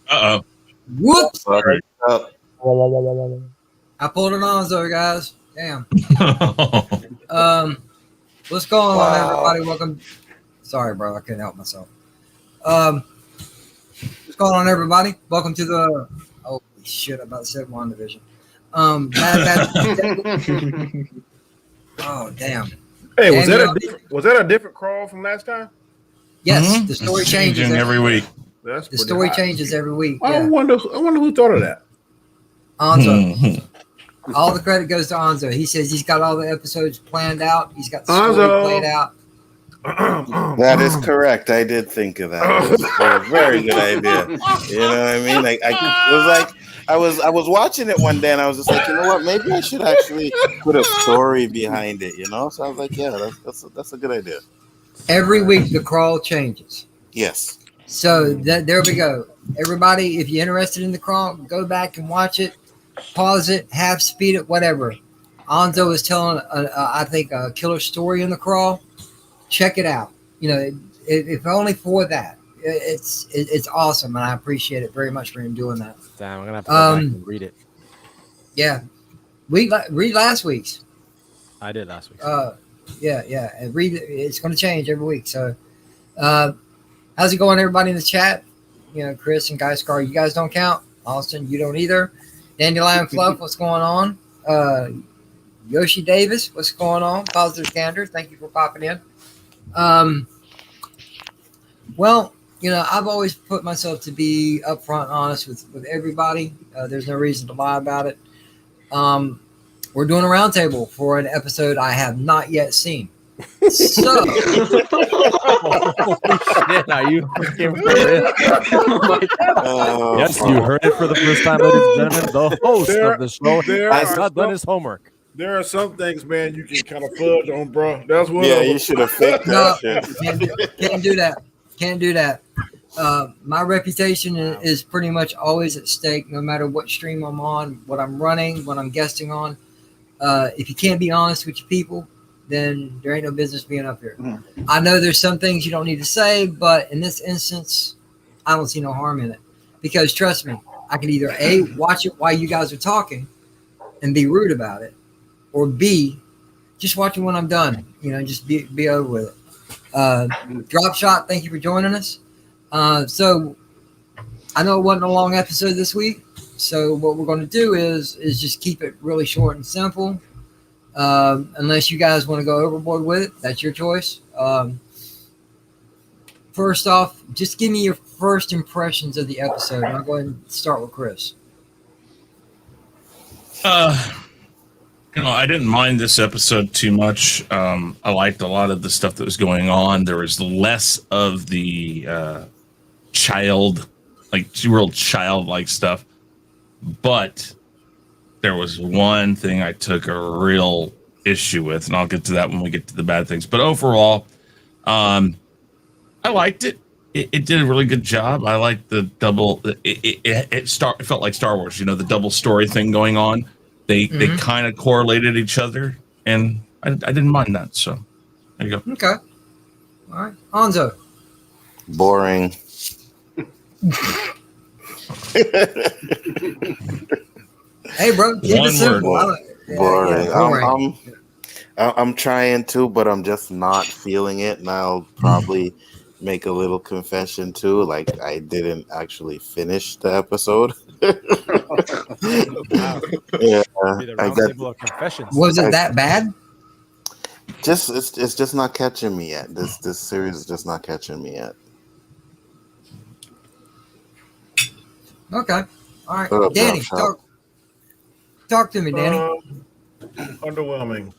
Uh-oh. Whoops! Sorry. I pulled it on, so guys. Damn. What's going on, everybody? Welcome. Sorry, bro. I couldn't help myself. What's going on, everybody? Welcome to the. Oh shit! I'm about to say WandaVision. Bad Batch. Oh damn. Hey, was that a different crawl from last time? Yes, the story changes every week. That's the story changes every week. I wonder who thought of that. Anzo. All the credit goes to Anzo. He says he's got all the episodes planned out. He's got the story played out. That is correct. I did think of that. It was a very good idea. You know what I mean? I was watching it one day and I was just like, you know what? Maybe I should actually put a story behind it. You know? So I was like, yeah, that's a good idea. Every week the crawl changes. Yes. So there we go. Everybody, if you're interested in the crawl, go back and watch it. Pause it, half speed it, whatever. Anzo is telling, I think, a killer story in the crawl. Check it out. You know, if only for that, it's awesome, and I appreciate it very much for him doing that. Damn, I'm gonna have to go back and read it. Yeah, read last week's. I did last week. Yeah, and read it. It's going to change every week. So, how's it going, everybody in the chat? You know, Chris and Guy Scar, you guys don't count. Austin, you don't either. Dandelion Fluff, what's going on? Yoshi Davis, what's going on? Positive Gander, thank you for popping in. Well, you know, I've always put myself to be upfront and honest with everybody. There's no reason to lie about it. We're doing a roundtable for an episode I have not yet seen. So, are you yes, you heard it for the first time, ladies and gentlemen. The host of the show has not done his homework. There are some things, man, you can kind of fudge on, bro. That's one. Yeah, you should have faked that shit. Can't do that. Can't do that. My reputation is pretty much always at stake, no matter what stream I'm on, what I'm running, what I'm guesting on. If you can't be honest with your people, then there ain't no business being up here. I know there's some things you don't need to say, but in this instance, I don't see no harm in it. Because trust me, I can either A, watch it while you guys are talking and be rude about it, or B, just watch it when I'm done. You know, just be over with it. Drop Shot, thank you for joining us. So I know it wasn't a long episode this week, so what we're going to do is just keep it really short and simple. Unless you guys want to go overboard with it, that's your choice. First off, just give me your first impressions of the episode. I'll go ahead and start with Chris. You know, I didn't mind this episode too much. I liked a lot of the stuff that was going on. There was less of the real childlike stuff. But there was one thing I took a real issue with, and I'll get to that when we get to the bad things. But overall, I liked it. It did a really good job. I liked the double. It felt like Star Wars. You know, the double story thing going on. They kind of correlated each other, and I didn't mind that. So there you go. Okay. All right, Anzo. Boring. Hey, bro, keep it simple. Boring. I'm trying to, but I'm just not feeling it, and I'll probably make a little confession too. Like, I didn't actually finish the episode. Yeah, I got confessions. Was it that bad? It's just not catching me yet. This series is just not catching me yet. Okay. All right, Danny, talk to me, Danny. Underwhelming.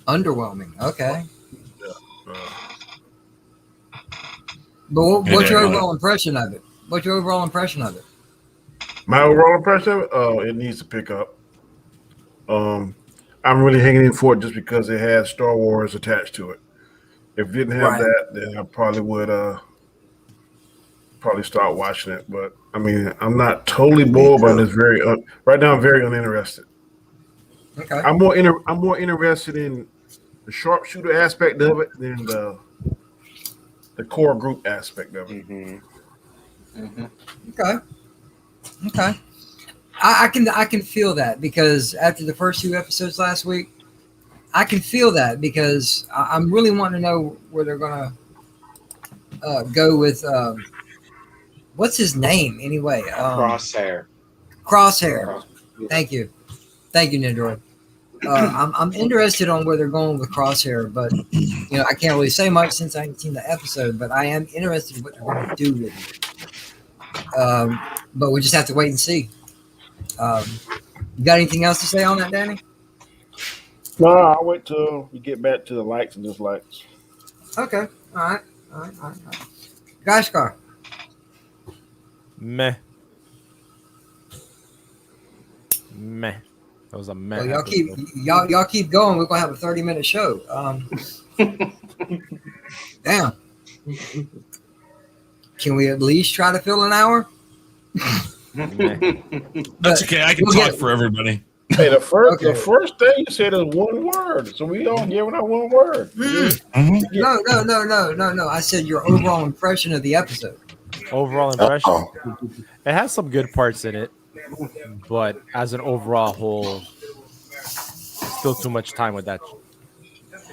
Underwhelming. Okay. But what's your overall impression of it? What's your overall impression of it? My overall impression of it? Oh, it needs to pick up. I'm really hanging in for it just because it has Star Wars attached to it. If it didn't have that, then I probably would probably start watching it. But I mean, I'm not totally bored, but it's right now I'm very uninterested. Okay. I'm more interested in the sharpshooter aspect of it than the core group aspect of it. Mm-hmm. Okay. I can feel that because after the first 2 episodes last week, I can feel that because I'm really wanting to know where they're gonna go with what's his name anyway? Crosshair. Thank you, Nindroid. I'm interested on where they're going with Crosshair, but I can't really say much since I haven't seen the episode. But I am interested in what they're going to do with it. But we just have to wait and see. You got anything else to say on that, Danny? No, I'll wait till we get back to the likes and dislikes. Okay. All right. Guys, car. Meh. That was a meh. Well, y'all keep going. We're gonna have a 30-minute show. Damn. Can we at least try to fill an hour? That's okay. I can talk for everybody. Hey, the first thing you said is one word, so we all giving out one word. No. I said your overall impression of the episode. Overall impression. It has some good parts in it, but as an overall whole, still too much time with that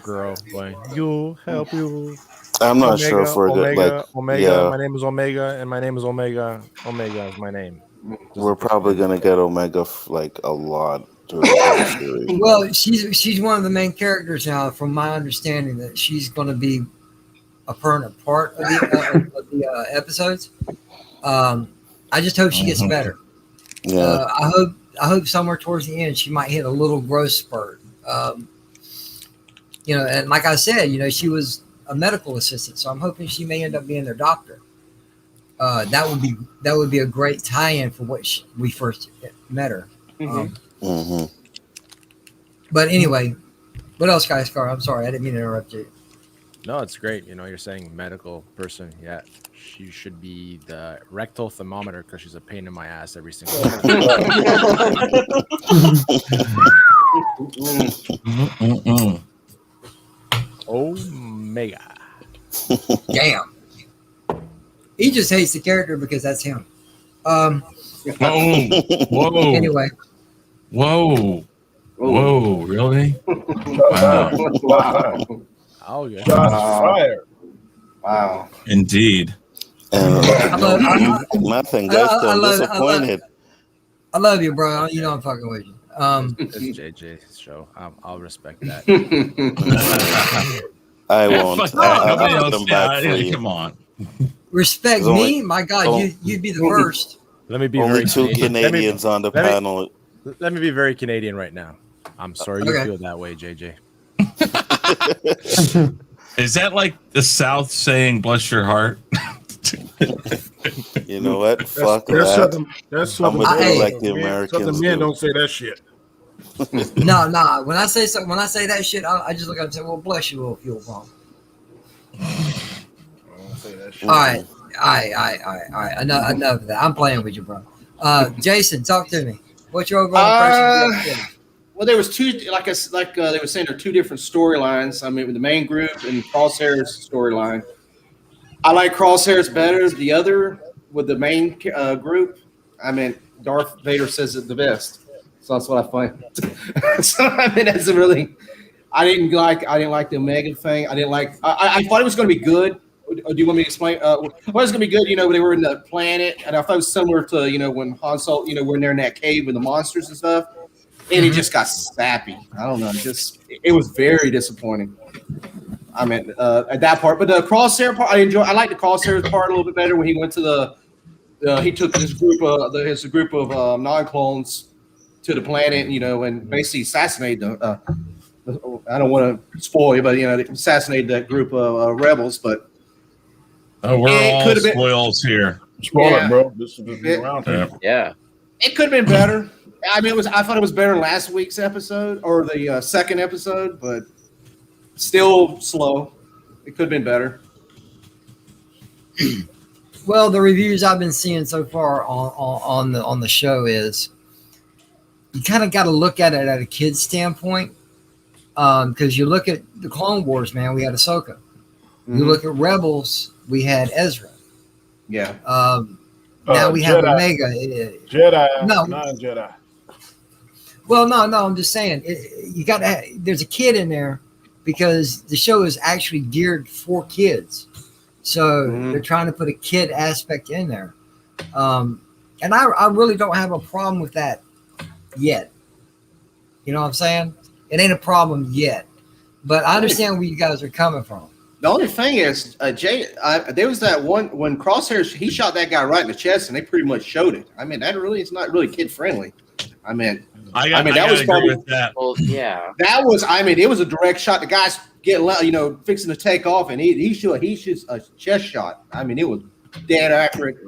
girl. Going, you help you. I'm not Omega, sure for Omega. Yeah. My name is Omega, and my name is Omega. Omega is my name. We're probably gonna get Omega a lot during the series. Well, she's one of the main characters now, from my understanding, that she's going to be a permanent part of the episodes. I just hope she gets better. Yeah. I hope somewhere towards the end she might hit a little growth spurt. And like I said, she was a medical assistant, so I'm hoping she may end up being their doctor. That would be a great tie-in for what we first met her. But anyway, what else, guys? Carl, I'm sorry, I didn't mean to interrupt you. No, it's great. You're saying medical person. Yeah, she should be the rectal thermometer because she's a pain in my ass every single time. Omega. Damn. He just hates the character because that's him. Whoa. Anyway. Whoa, really? Wow. Oh, yeah. Fire. Wow. Indeed. Nothing. Guys, I'm disappointed. I love you, bro. I'm fucking with you. It's JJ's show. I'll respect that. I won't. I'll come back for you. Come on. Respect me? My God, you'd be the first. Let me be only very two Canadians on the panel. Let me be very Canadian right now. I'm sorry you feel that way, JJ. Is that like the South saying "bless your heart"? You know what? Fuck that. That's something. Like the Americans. Southern men don't say that shit. No. When I say that shit, I just look at it and say, "Well, bless you, little fuel bomb." All right. Enough of that. I'm playing with you, bro. Jason, talk to me. What's your overall impression of the episode? Well, there was two, like they were saying, there are two different storylines. I mean, with the main group and Crosshair's storyline. I like Crosshair's better. The other with the main group, I mean, Darth Vader says it the best. So that's what I find. So I mean, that's really. I didn't like the Omega thing. I thought it was going to be good. Do you want me to explain? I thought it was going to be good. They were in the planet, and I thought it was similar to when Han Solo, when they're in that cave with the monsters and stuff. And he just got sappy. I don't know. It was very disappointing. I mean, at that part, but the Crosshair part, I like the Crosshair part a little bit better when he went to he took his group of non-clones to the planet, and basically assassinated them. I don't want to spoil you, but they assassinated that group of rebels. But we're all spoils here. Spoil it, bro. This is the roundtable. Yeah, it could have been better. I mean, I thought it was better last week's episode or the second episode, but still slow. It could have been better. Well, the reviews I've been seeing so far on the show is you kind of got to look at it at a kid's standpoint, because you look at the Clone Wars, man, we had Ahsoka. You look at Rebels, we had Ezra. Yeah. Now we have Jedi. Omega. Jedi, No. non-Jedi. Well, no. I'm just saying you got to. There's a kid in there because the show is actually geared for kids, so they're trying to put a kid aspect in there. And I really don't have a problem with that yet. You know what I'm saying? It ain't a problem yet, but I understand where you guys are coming from. The only thing is, there was that one when Crosshairs, he shot that guy right in the chest, and they pretty much showed it. I mean, that really is not really kid friendly. I mean, that was probably with that. Well, yeah. That was, I mean, it was a direct shot. The guy's getting, fixing to take off, and he shoots a chest shot. I mean, it was dead accurate.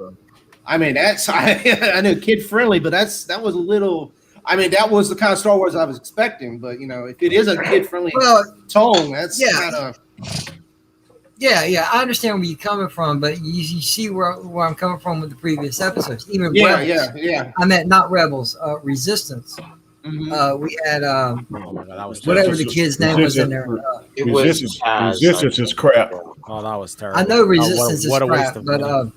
I mean, I know kid friendly, but that was a little. I mean, that was the kind of Star Wars I was expecting. But if it is a kid friendly tone, that's kind of. Yeah, I understand where you're coming from, but you see where I'm coming from with the previous episodes. Even Rebels. I meant not Rebels, Resistance. Mm-hmm. We had that was whatever the kid's name was in there. Resistance is crap. Oh, that was terrible. I know Resistance is what a waste crap, of but money.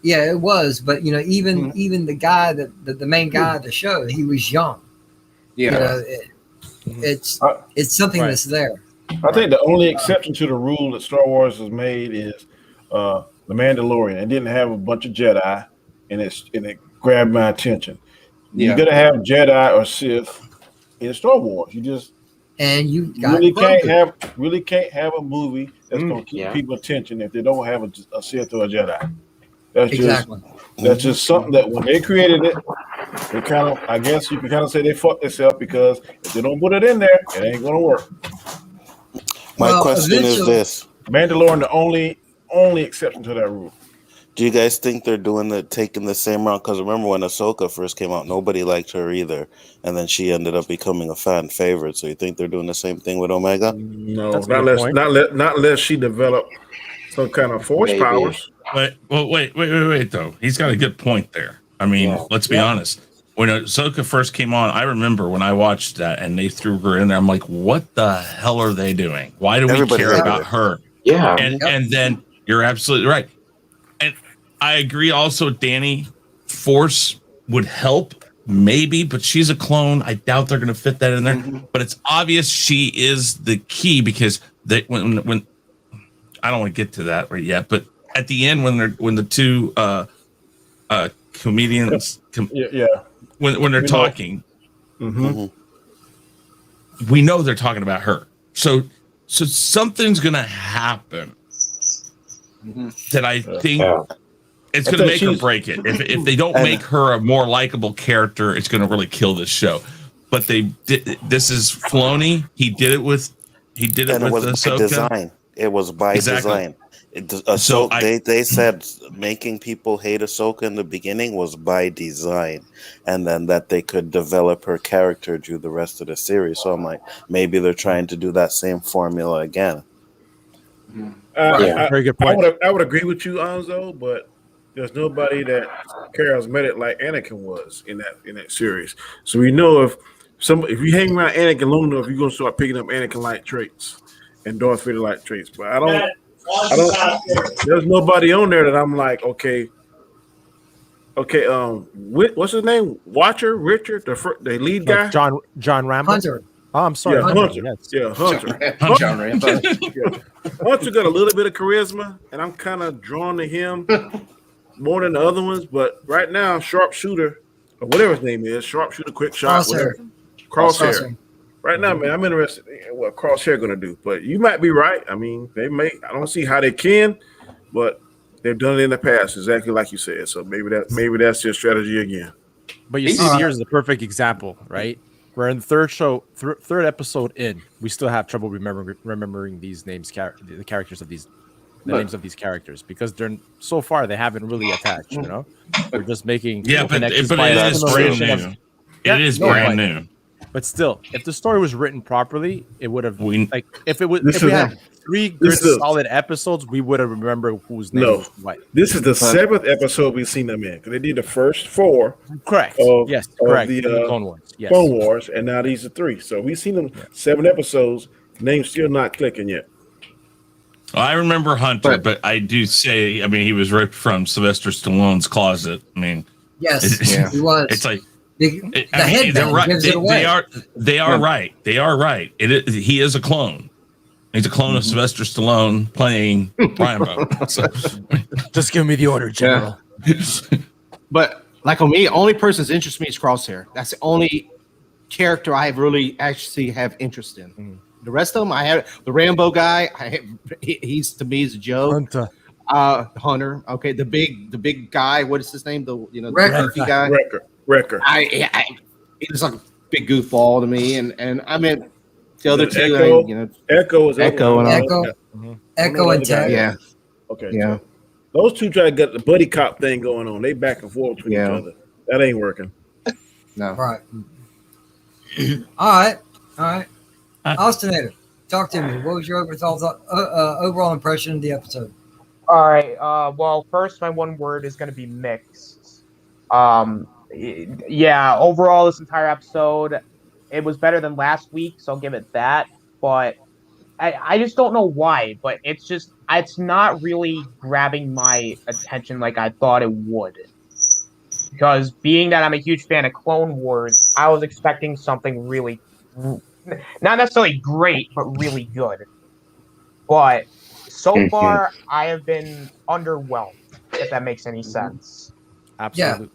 yeah, it was. But even the guy the main guy of the show, he was young. Yeah, it's something that's there. I think the only exception to the rule that Star Wars has made is the Mandalorian. It didn't have a bunch of Jedi, and it grabbed my attention. Yeah. You're gonna have Jedi or Sith in Star Wars. You just you really can't have a movie that's gonna keep people's attention if they don't have a Sith or a Jedi. That's just something that when they created it, they kind of, I guess you can kind of say they fucked themselves, because if they don't put it in there, it ain't gonna work. My question is this: Mandalorian, the only exception to that rule. Do you guys think they're taking the same route? Because remember when Ahsoka first came out, nobody liked her either, and then she ended up becoming a fan favorite. So you think they're doing the same thing with Omega? No, not unless she developed some kind of force powers. Wait, though. He's got a good point there. I mean, let's be honest. When Ahsoka first came on, I remember when I watched that and they threw her in there, I'm like, what the hell are they doing? Why do we care about her? Yeah. And then you're absolutely right. And I agree also, Danny, Force would help, maybe, but she's a clone. I doubt they're going to fit that in there. But it's obvious she is the key, because when I don't want to get to that right yet, but at the end when the two comedians when they're talking, we know they're talking about her. So something's gonna happen that I think it's gonna make or break it. If they don't make her a more likable character, it's gonna really kill this show. But this is Filoni. He did it with Ahsoka. Design. It was by design. They said making people hate Ahsoka in the beginning was by design, and then that they could develop her character through the rest of the series. So I'm like, maybe they're trying to do that same formula again. Very good point. I would agree with you, Anzo, but there's nobody that charismatic like Anakin was in that series. So we know if you hang around Anakin long enough, you're gonna start picking up Anakin-like traits and Darth Vader-like traits. But I don't. There's nobody on there that I'm like, okay. What's his name? Richard, the lead guy. John Rambo. Hunter. Oh, I'm sorry, Hunter. Yes. Yeah, Hunter. John Rambo. Hunter got a little bit of charisma, and I'm kind of drawn to him more than the other ones. But right now, Sharpshooter, or whatever his name is, Sharpshooter, Quick Shot, Crosshair. Right now, man, I'm interested in what Crosshair going to do. But you might be right. I mean, they may. I don't see how they can, but they've done it in the past, exactly like you said. So maybe that's their strategy again. But you see, here's the perfect example, right? We're in the third episode in. We still have trouble remembering these names, the characters of these, names of these characters, because they're so far they haven't really attached. You know, we're just making but it is brand new. It is brand new. But still, if the story was written properly, it would have if we had 3 good solid episodes, we would have remembered whose name was what. This is the 7th episode we've seen them in, because they did the first 4. Correct. Correct. The Clone Wars. Yes. Clone Wars, and now these are 3. So we've seen them 7 episodes. Name's still not clicking yet. Well, I remember Hunter, But- but I do say, I mean, he was ripped from Sylvester Stallone's closet. I mean, Yes, Yeah. he was. it's like the I mean, headband they're right. gives it away. They are right. They are right. He is a clone. He's a clone of Sylvester Stallone playing Rambo. So, Just give me the order, General. But like on me, only person that interests me is Crosshair. That's the only character I have really actually have interest in. The rest of them, I have the Rambo guy. He's to me is a joke. Hunter. Hunter. Okay, the big guy. What is his name? The Wrecker. the goofy guy. Wrecker. He was like a big goofball to me, and I mean the other two. Echo. Echo is Echo and all. Echo and Tag. Yeah, Okay. yeah. Those two try to get the buddy cop thing going on. They back and forth with each Yeah. other. That ain't working. No. Right. All right. Austinator, talk to me. What was your overall impression of the episode? All right. Well, first, my one word is going to be mixed. Yeah. Overall, this entire episode, it was better than last week, so I'll give it that. But I just don't know why. But it's not really grabbing my attention like I thought it would. Because being that I'm a huge fan of Clone Wars, I was expecting something really, not necessarily great, but really good. But so far, I have been underwhelmed, if that makes any sense. Absolutely.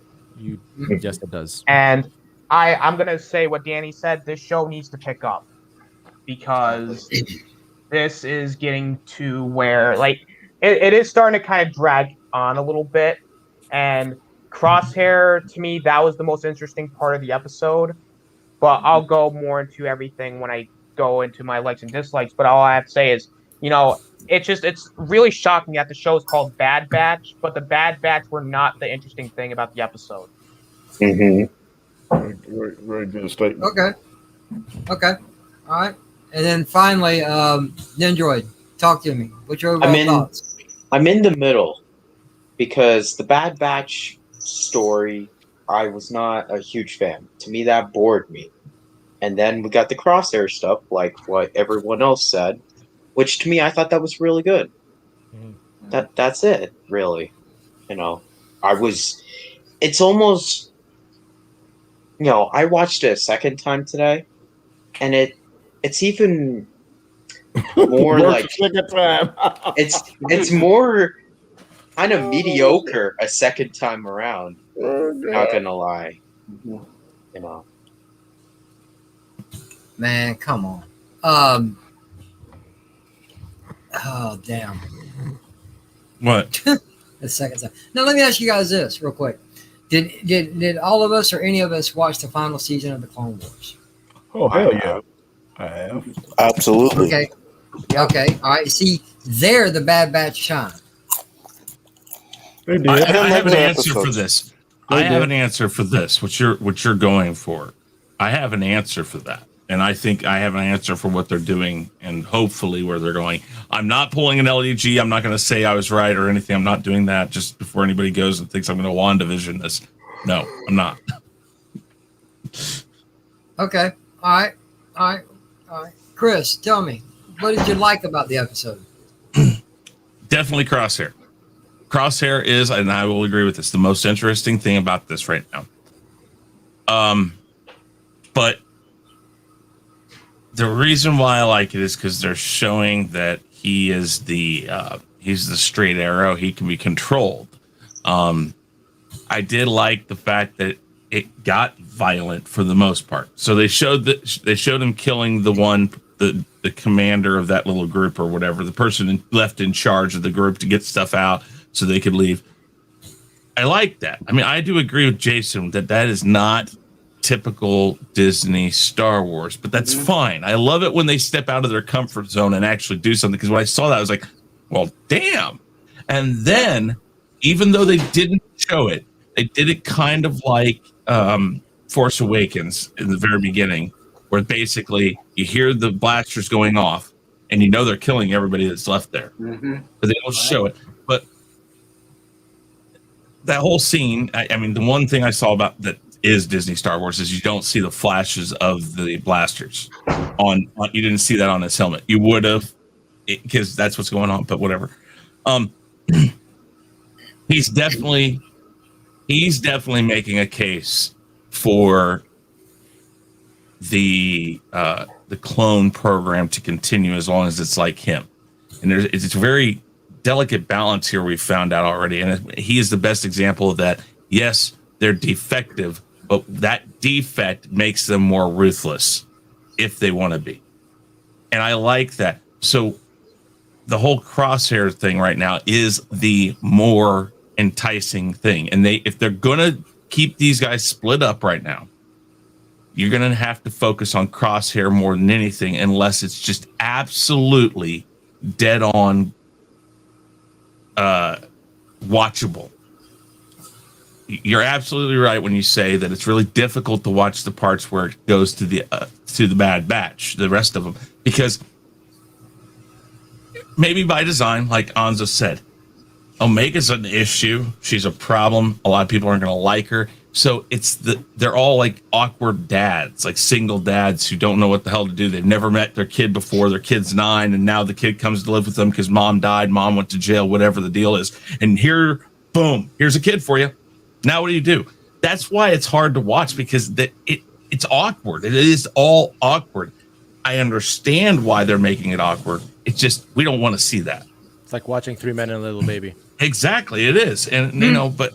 Yes, it does. And I'm going to say what Danny said. This show needs to pick up. Because this is getting to where, like, it is starting to kind of drag on a little bit. And Crosshair, to me, that was the most interesting part of the episode. But I'll go more into everything when I go into my likes and dislikes. But all I have to say is, it's really shocking that the show is called Bad Batch, but the Bad Batch were not the interesting thing about the episode. Very, very good statement. Okay. All right. And then finally, Nendroid, talk to me. What's your overall thoughts? I'm in the middle because the Bad Batch story, I was not a huge fan. To me, that bored me. And then we got the Crosshair stuff, like what everyone else said, which to me, I thought that was really good. That's it, really. It's almost, I watched it a second time today, and it's even more like second time. it's more kind of mediocre a second time around. Not gonna lie, Man, come on. Oh, damn. what? The second time. Now, let me ask you guys this real quick. Did all of us or any of us watch the final season of the Clone Wars? Oh, hell yeah. I have. Absolutely. Okay. All right. See, there the Bad Batch shine. They did. I didn't have like an the answer for episodes. this. I have an answer for this. What you're going for. I have an answer for that. And I think I have an answer for what they're doing and hopefully where they're going. I'm not pulling an LDG. I'm not going to say I was right or anything. I'm not doing that just before anybody goes and thinks I'm going to WandaVision this. No, I'm not. Okay. All right. Chris, tell me, what did you like about the episode? Definitely Crosshair. Crosshair is, and I will agree with this, the most interesting thing about this right now. But the reason why I like it is because they're showing that he's the straight arrow. He can be controlled. I did like the fact that it got violent for the most part. So they showed him killing the commander of that little group or whatever, the person left in charge of the group to get stuff out so they could leave. I like that. I mean, I do agree with Jason that is not typical Disney Star Wars, but that's fine. I love it when they step out of their comfort zone and actually do something, because when I saw that, I was like, well, damn. And then, even though they didn't show it, they did it kind of like Force Awakens in the very beginning, where basically you hear the blasters going off and they're killing everybody that's left there. But they don't show it. But that whole scene, I mean, the one thing I saw about that is Disney Star Wars is you don't see the flashes of the blasters on you didn't see that on his helmet. You would have because that's what's going on. But whatever. He's definitely making a case for the clone program to continue as long as it's like him. And it's a very delicate balance here we found out already. And he is the best example of that. Yes, they're defective, but that defect makes them more ruthless if they want to be. And I like that. So the whole Crosshair thing right now is the more enticing thing. And if they're going to keep these guys split up right now, you're going to have to focus on Crosshair more than anything, unless it's just absolutely dead on watchable. You're absolutely right when you say that it's really difficult to watch the parts where it goes to the Bad Batch, the rest of them, because maybe by design, like Anza said, Omega's an issue. She's a problem. A lot of people aren't going to like her. So they're all like awkward dads, like single dads who don't know what the hell to do. They've never met their kid before. Their kid's 9, and now the kid comes to live with them because mom died, mom went to jail, whatever the deal is. And here, boom, here's a kid for you. Now what do you do? That's why it's hard to watch, because it's awkward. It is all awkward. I understand why they're making it awkward. It's just we don't want to see that. It's like watching 3 Men and a Little Baby. Exactly, it is. And you know, but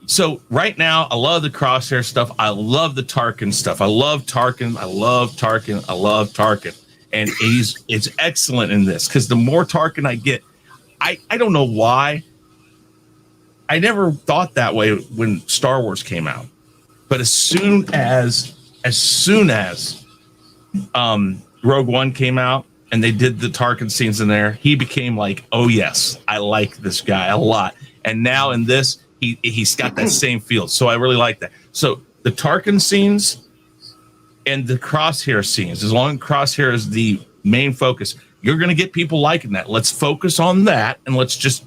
so right now I love the Crosshair stuff. I love the Tarkin stuff. I love Tarkin. And it's excellent in this, because the more Tarkin I get, I don't know why. I never thought that way when Star Wars came out. But as soon as Rogue One came out and they did the Tarkin scenes in there, he became like, oh yes, I like this guy a lot. And now in this, he's got that same feel. So I really like that. So the Tarkin scenes and the Crosshair scenes, as long as Crosshair is the main focus, you're going to get people liking that. Let's focus on that, and let's just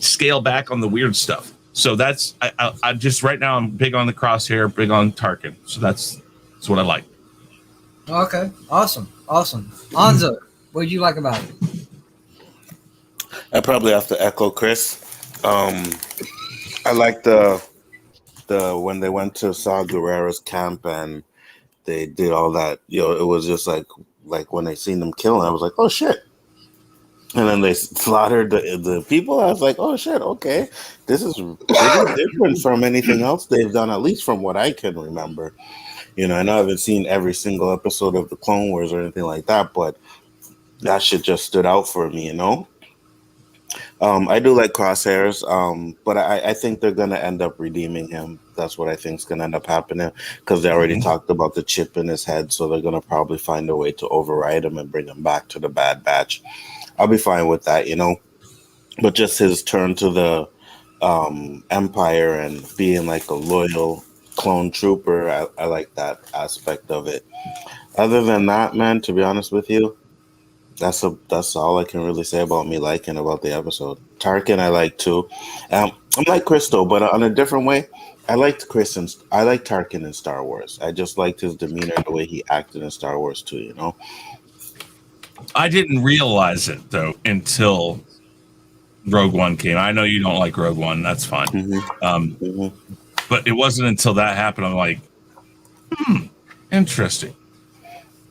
scale back on the weird stuff. So that's I just right now I'm big on the Crosshair, big on Tarkin. So that's what I like. Okay, awesome. Anza, what did you like about it? I probably have to echo Chris. I like the when they went to Saw Gerrera's camp and they did all that. It was just like when they seen them killing, I was like, oh shit. And then they slaughtered the people. I was like, oh shit, okay, this is pretty different from anything else they've done, at least from what I can remember. I know I haven't seen every single episode of the Clone Wars or anything like that, but that shit just stood out for me, I do like Crosshairs, but I think they're going to end up redeeming him. That's what I think is going to end up happening, because they already talked about the chip in his head, so they're going to probably find a way to override him and bring him back to the Bad Batch. I'll be fine with that, But just his turn to the Empire and being like a loyal clone trooper, I like that aspect of it. Other than that, man, to be honest with you, that's all I can really say about me liking about the episode. Tarkin I like too. I'm like Crystal, but on a different way. I liked Tarkin in Star Wars. I just liked his demeanor, the way he acted in Star Wars too, I didn't realize it though until Rogue One came. I know you don't like Rogue One. That's fine. But it wasn't until that happened I'm like, interesting.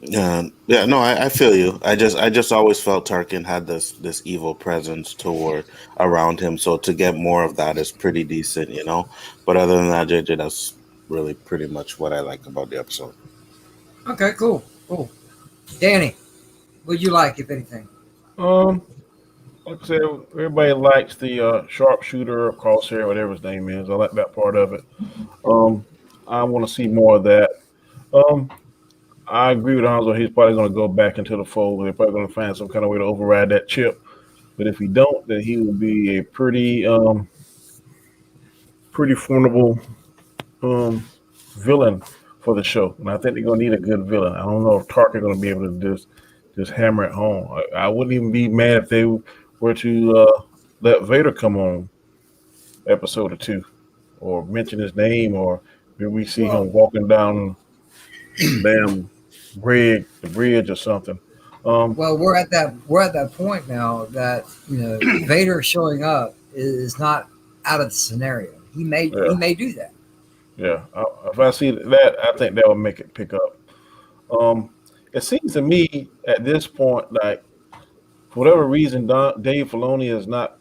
No, I feel you. I just always felt Tarkin had this evil presence around him. So to get more of that is pretty decent, But other than that, JJ, that's really pretty much what I like about the episode. Okay, cool. Danny, what'd you like, if anything? Like I said, everybody likes the sharpshooter or crosshair, whatever his name is. I like that part of it. I want to see more of that. I agree with Hanzo. He's probably going to go back into the fold. They're probably going to find some kind of way to override that chip. But if he don't, then he will be a pretty formidable villain for the show. And I think they're going to need a good villain. I don't know if Tarkin is going to be able to just hammer it home. I wouldn't even be mad if they were to let Vader come on episode or 2 or mention his name, or maybe we see him walking down the bridge or something. Well, we're at that point now that Vader showing up is not out of the scenario. He may do that. Yeah, if I see that, I think that would make it pick up. It seems to me at this point, like for whatever reason, Dave Filoni is not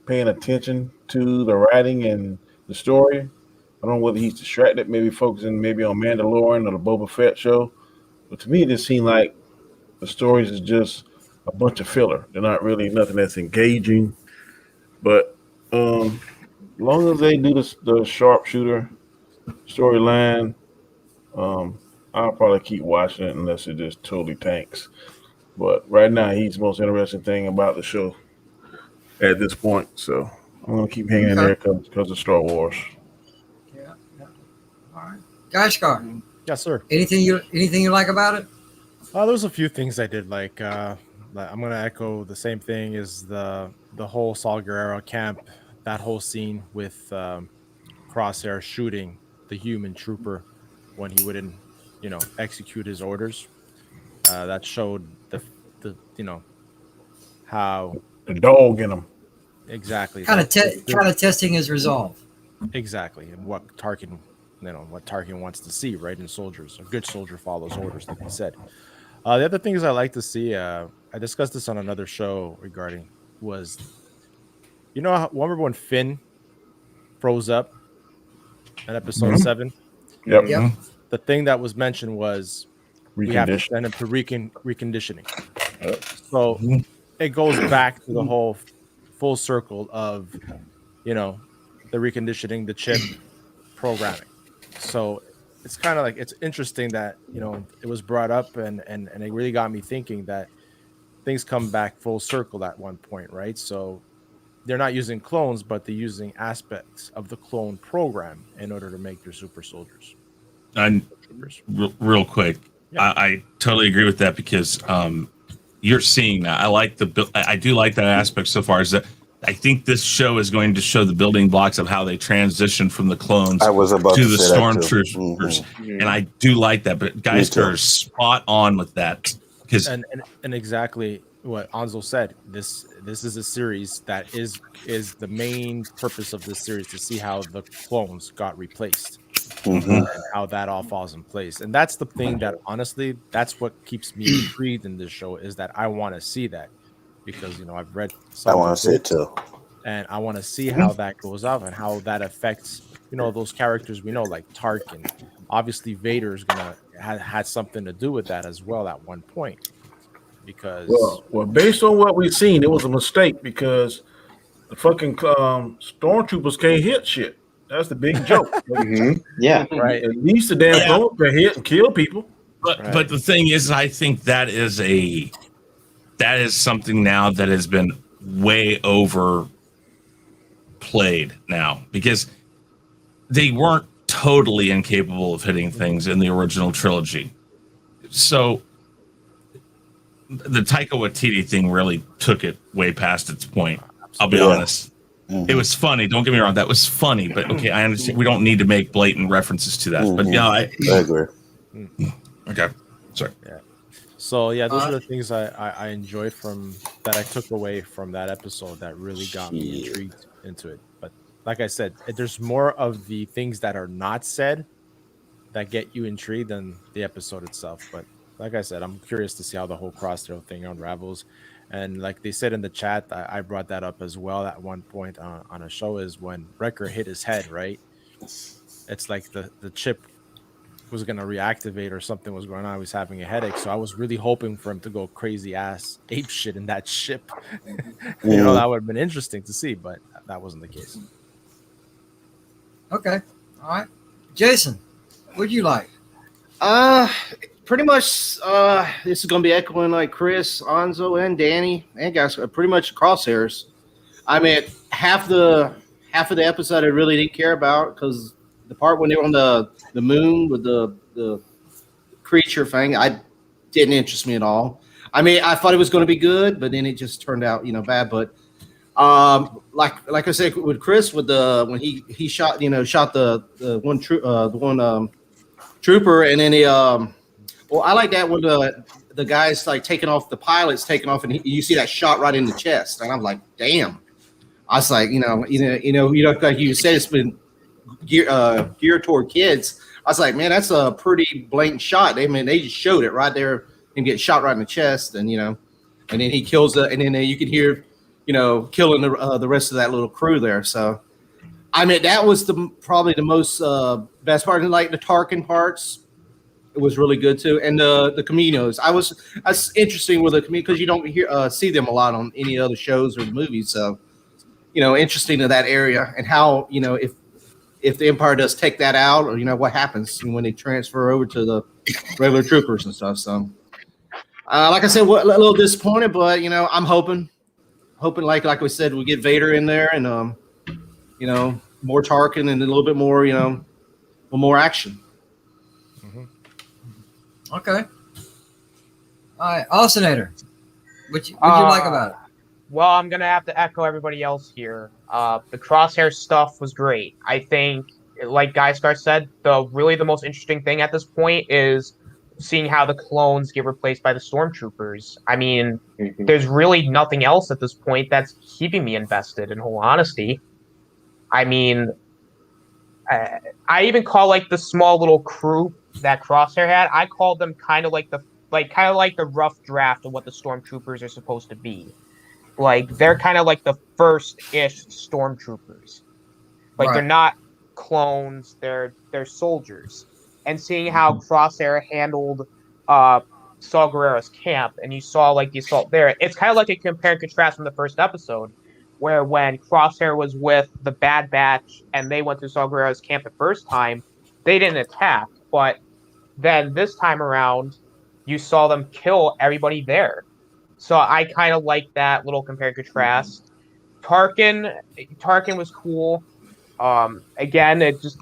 paying attention to the writing and the story. I don't know whether he's distracted, maybe focusing maybe on Mandalorian or the Boba Fett show. But to me, it just seems like the stories is just a bunch of filler. They're not really nothing that's engaging. But as long as they do the sharpshooter storyline, I'll probably keep watching it unless it just totally tanks. But right now, he's the most interesting thing about the show at this point. So I'm gonna keep hanging in there because of Star Wars. Yeah. All right, Gashkar. Yes, sir. Anything you like about it? There's a few things I did like. I'm gonna echo the same thing as the whole Saul Guerrero camp. That whole scene with Crosshair shooting the human trooper when he wouldn't, execute his orders. That showed the how the dog in him. Exactly. Kind of testing his resolve. Exactly, and what Tarkin wants to see, right? In soldiers, a good soldier follows orders, like he said. The other things I like to see, I discussed this on another show regarding was, remember when Finn froze up in episode 7? Yep. Yep. The thing that was mentioned was we have to send him to reconditioning. So it goes back to the whole full circle of, the reconditioning, the chip programming. So it's kind of like, it's interesting that, it was brought up and it really got me thinking that things come back full circle at one point, right? So they're not using clones, but they're using aspects of the clone program in order to make their super soldiers. And real quick, yeah. I totally agree with that because you're seeing that. I do like that aspect so far. Is that I think this show is going to show the building blocks of how they transition from the clones to the stormtroopers, and I do like that. But guys are spot on with that because and exactly what Anzo said. This is a series that is the main purpose of this series to see how the clones got replaced. And how that all falls in place. And that's the thing that honestly, that's what keeps me intrigued in this show is that I want to see that because, I've read I want to see it too. And I want to see how that goes off and how that affects, those characters we know like Tarkin. Obviously, Vader is going to had something to do with that as well at one point because. Well, based on what we've seen, it was a mistake because the fucking stormtroopers can't hit shit. That's the big joke. Yeah, right. At least the damn clone can hit and kill people. But the thing is, I think that is something now that has been way overplayed now because they weren't totally incapable of hitting things in the original trilogy. So the Taika Waititi thing really took it way past its point. I'll be honest. It was funny. Don't get me wrong. That was funny, but okay, I understand. We don't need to make blatant references to that. But yeah, I agree. Okay, sorry. Yeah. So yeah, those are the things I enjoyed from that I took away from that episode that really got me intrigued into it. But like I said, there's more of the things that are not said that get you intrigued than the episode itself. But like I said, I'm curious to see how the whole Crosshair thing unravels. And like they said in the chat, I brought that up as well at one point on a show is when Wrecker hit his head, right? It's like the chip was going to reactivate or something was going on. He was having a headache. So I was really hoping for him to go crazy ass ape shit in that ship. That would have been interesting to see, but that wasn't the case. Okay. All right. Jason, what'd you like? Pretty much, this is going to be echoing like Chris, Anzo, and Danny, and guys, pretty much Crosshairs. I mean, half the episode I really didn't care about because the part when they were on the moon with the creature thing, I didn't interest me at all. I mean, I thought it was going to be good, but then it just turned out, bad. But like I said with Chris, with when he shot, shot the one trooper, and then he. Well, I like that when the guy's like taking off, the pilot's taking off, and you see that shot right in the chest, and I'm like, damn. I was like, like you said, it's been geared toward kids. I was like, man, that's a pretty blatant shot. They just showed it right there, him getting shot right in the chest, and and then he kills it, and then you can hear, killing the rest of that little crew there. So, I mean, that was probably the most best part, and like the Tarkin parts. It was really good too, and the Caminos. That's interesting with the Camino because you don't see them a lot on any other shows or movies. So, interesting to that area and how if the Empire does take that out, or what happens when they transfer over to the regular troopers and stuff. So, like I said, a little disappointed, but I'm hoping like we said, we get Vader in there and more Tarkin and a little bit more action. Okay. All right, Oscinator. What you like about it? Well, I'm gonna have to echo everybody else here. The Crosshair stuff was great. I think, like Guyscar said, the most interesting thing at this point is seeing how the clones get replaced by the stormtroopers. I mean, there's really nothing else at this point that's keeping me invested. In whole honesty, I mean, I even call like the small little crew that Crosshair had. I called them kind of like the rough draft of what the stormtroopers are supposed to be. Like they're kind of like the first-ish stormtroopers. Like they're not clones, they're soldiers. And seeing how Crosshair handled Saw Gerrera's camp, and you saw like the assault there, it's kind of like a compare and contrast from the first episode, where when Crosshair was with the Bad Batch and they went to Saw Gerrera's camp the first time, they didn't attack, but then this time around, you saw them kill everybody there. So I kind of like that little compare and contrast. Tarkin was cool. Again, it's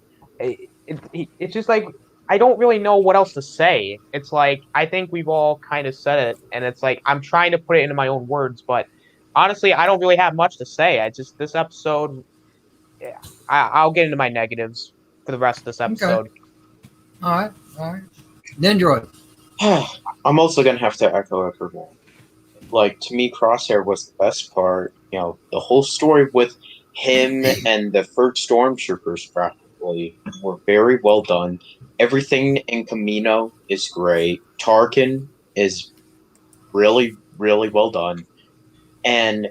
just like I don't really know what else to say. It's like I think we've all kind of said it, and it's like I'm trying to put it into my own words, but honestly, I don't really have much to say. This episode, I'll get into my negatives for the rest of this episode. Okay. All right. Nendroid. I'm also gonna have to echo everyone. Like, to me, Crosshair was the best part. The whole story with him and the first stormtroopers practically were very well done. Everything in Camino is great. Tarkin is really, really well done. And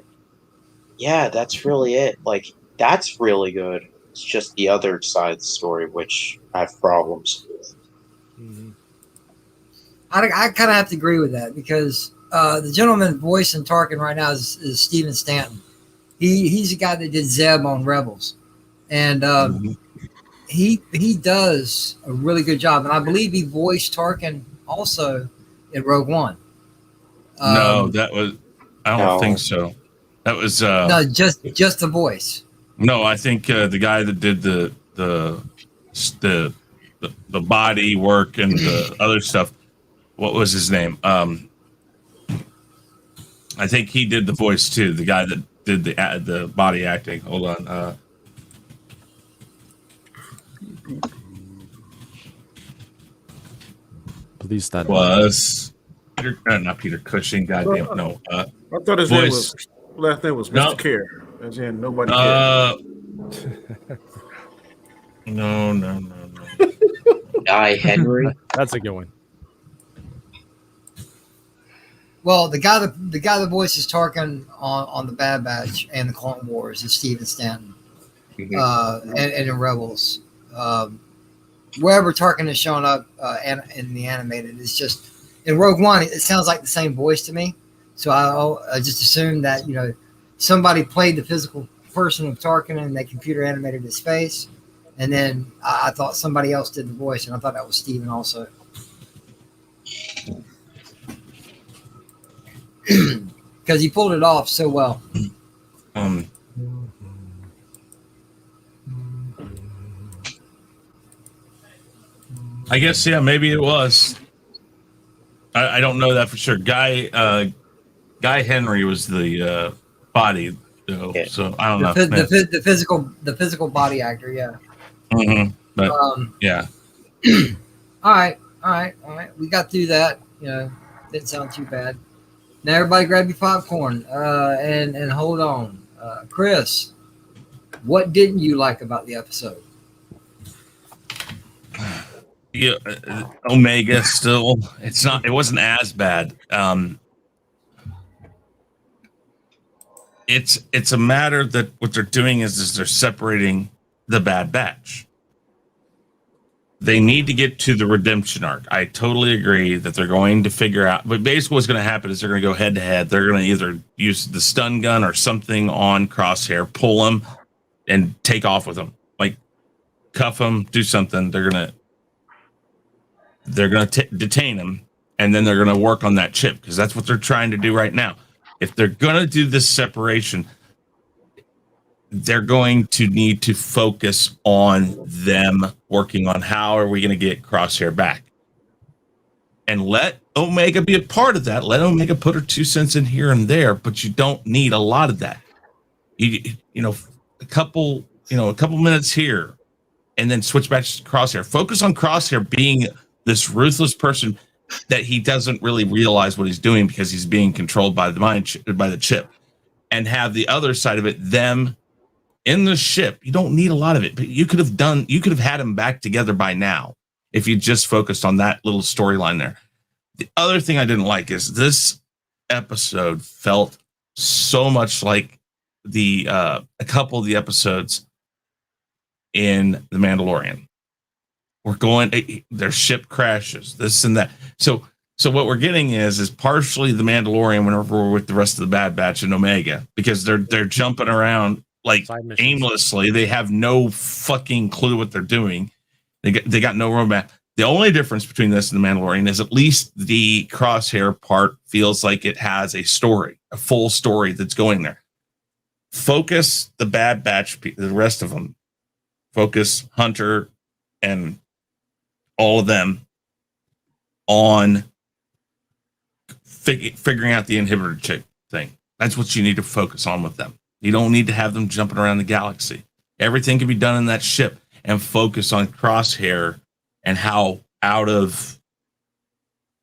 yeah, that's really it. Like, that's really good. It's just the other side of the story, which I have problems with. I kind of have to agree with that because the gentleman voice in Tarkin right now is Steven Stanton. He's the guy that did Zeb on Rebels, and he does a really good job. And I believe he voiced Tarkin also in Rogue One. No, that was. I don't think so. That was no, just the voice. No, I think the guy that did the body work and the other stuff. What was his name? I think he did the voice too. The guy that did the body acting. Hold on. Please stand. Was Peter? Not Peter Cushing. Goddamn. No. I thought his last name was Mr. Care. As in nobody cares. No. Guy Henry. That's a good one. Well, the guy that voices Tarkin on the Bad Batch and the Clone Wars is Steven Stanton, and in Rebels, wherever Tarkin is showing up in the animated, it's just in Rogue One. It sounds like the same voice to me, so I just assumed that somebody played the physical person of Tarkin and they computer animated his face, and then I thought somebody else did the voice, and I thought that was Steven also. Because he pulled it off so well. I guess maybe it was. I don't know that for sure. Guy Henry was the body, though, so I don't know. The physical body actor, yeah. But yeah. All right. We got through that. Didn't sound too bad. Now everybody grab your popcorn and hold on. Chris, what didn't you like about the episode? Yeah, Omega still. It wasn't as bad. It's a matter that what they're doing is they're separating the Bad Batch. They need to get to the redemption arc. I totally agree that they're going to figure out, but basically what's going to happen is they're going to go head to head. They're going to either use the stun gun or something on Crosshair, pull him, and take off with him. Like cuff him, do something. They're gonna detain him, and then they're going to work on that chip because that's what they're trying to do right now. If they're going to do this separation, they're going to need to focus on them working on how are we going to get Crosshair back, and let Omega be a part of that. Let Omega put her 2 cents in here and there, but you don't need a lot of that. You know, a couple minutes here, and then switch back to Crosshair. Focus on Crosshair being this ruthless person that he doesn't really realize what he's doing because he's being controlled by the chip, and have the other side of it, them in the ship. You don't need a lot of it, but you could have had them back together by now if you just focused on that little storyline there. The other thing I didn't like is this episode felt so much like a couple of the episodes in The Mandalorian. Their ship crashes, this and that. So what we're getting is partially The Mandalorian whenever we're with the rest of the Bad Batch and Omega, because they're jumping around like aimlessly. They have no fucking clue what they're doing. They got no roadmap. The only difference between this and The Mandalorian is at least the Crosshair part feels like it has a story, a full story that's going there. Focus the Bad Batch, the rest of them. Focus Hunter and all of them on figuring out the inhibitor chip thing. That's what you need to focus on with them. You don't need to have them jumping around the galaxy. Everything can be done in that ship, and focus on Crosshair and how out of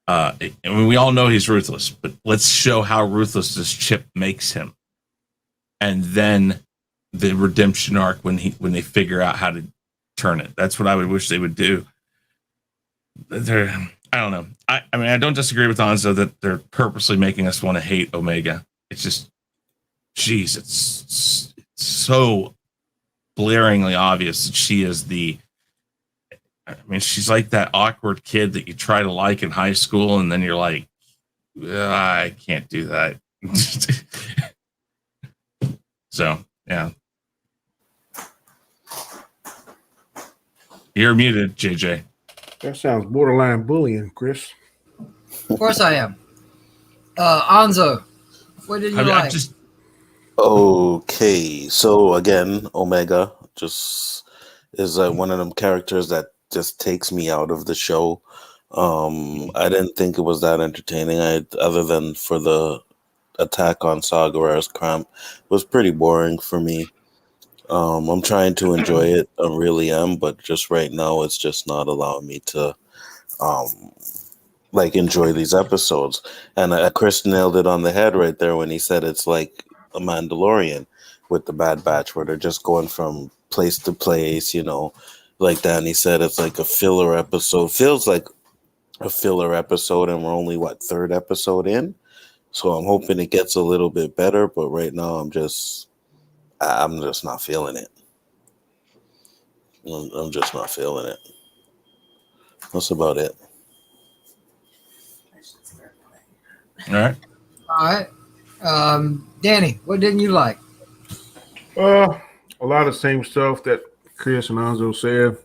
I mean, we all know he's ruthless, but let's show how ruthless this chip makes him. And then the redemption arc when they figure out how to turn it. That's what I would wish they would do. I don't know. I mean, I don't disagree with Anzo that they're purposely making us want to hate Omega. It's just, geez, it's so blaringly obvious that she is she's like that awkward kid that you try to like in high school, and then you're like, I can't do that. So, yeah. You're muted, JJ. That sounds borderline bullying, Chris. Of course I am. Anzo, what did you like? Okay, so again, Omega just is one of them characters that just takes me out of the show. I didn't think it was that entertaining. Other than for the attack on Saw Gerrera's camp, it was pretty boring for me. I'm trying to enjoy it. I really am, but just right now, it's just not allowing me to enjoy these episodes. And Chris nailed it on the head right there when he said it's like a Mandalorian with the Bad Batch, where they're just going from place to place, like Danny said, it's like a filler episode. Feels like a filler episode, and we're only third episode in. So I'm hoping it gets a little bit better, but right now I'm just not feeling it. I'm just not feeling it. That's about it. All right. Danny, what didn't you like? A lot of the same stuff that Chris and Anzo said.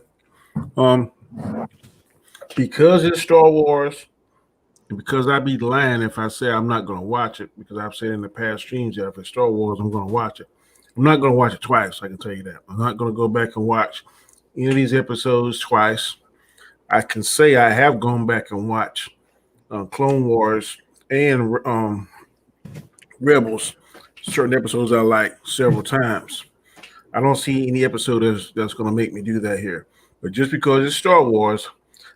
Because it's Star Wars, and because I'd be lying if I say I'm not going to watch it, because I've said in the past streams that if it's Star Wars, I'm going to watch it. I'm not going to watch it twice, I can tell you that. I'm not going to go back and watch any of these episodes twice. I can say I have gone back and watched Clone Wars and Rebels, certain episodes I like several times. I don't see any episode that's going to make me do that here. But just because it's Star Wars,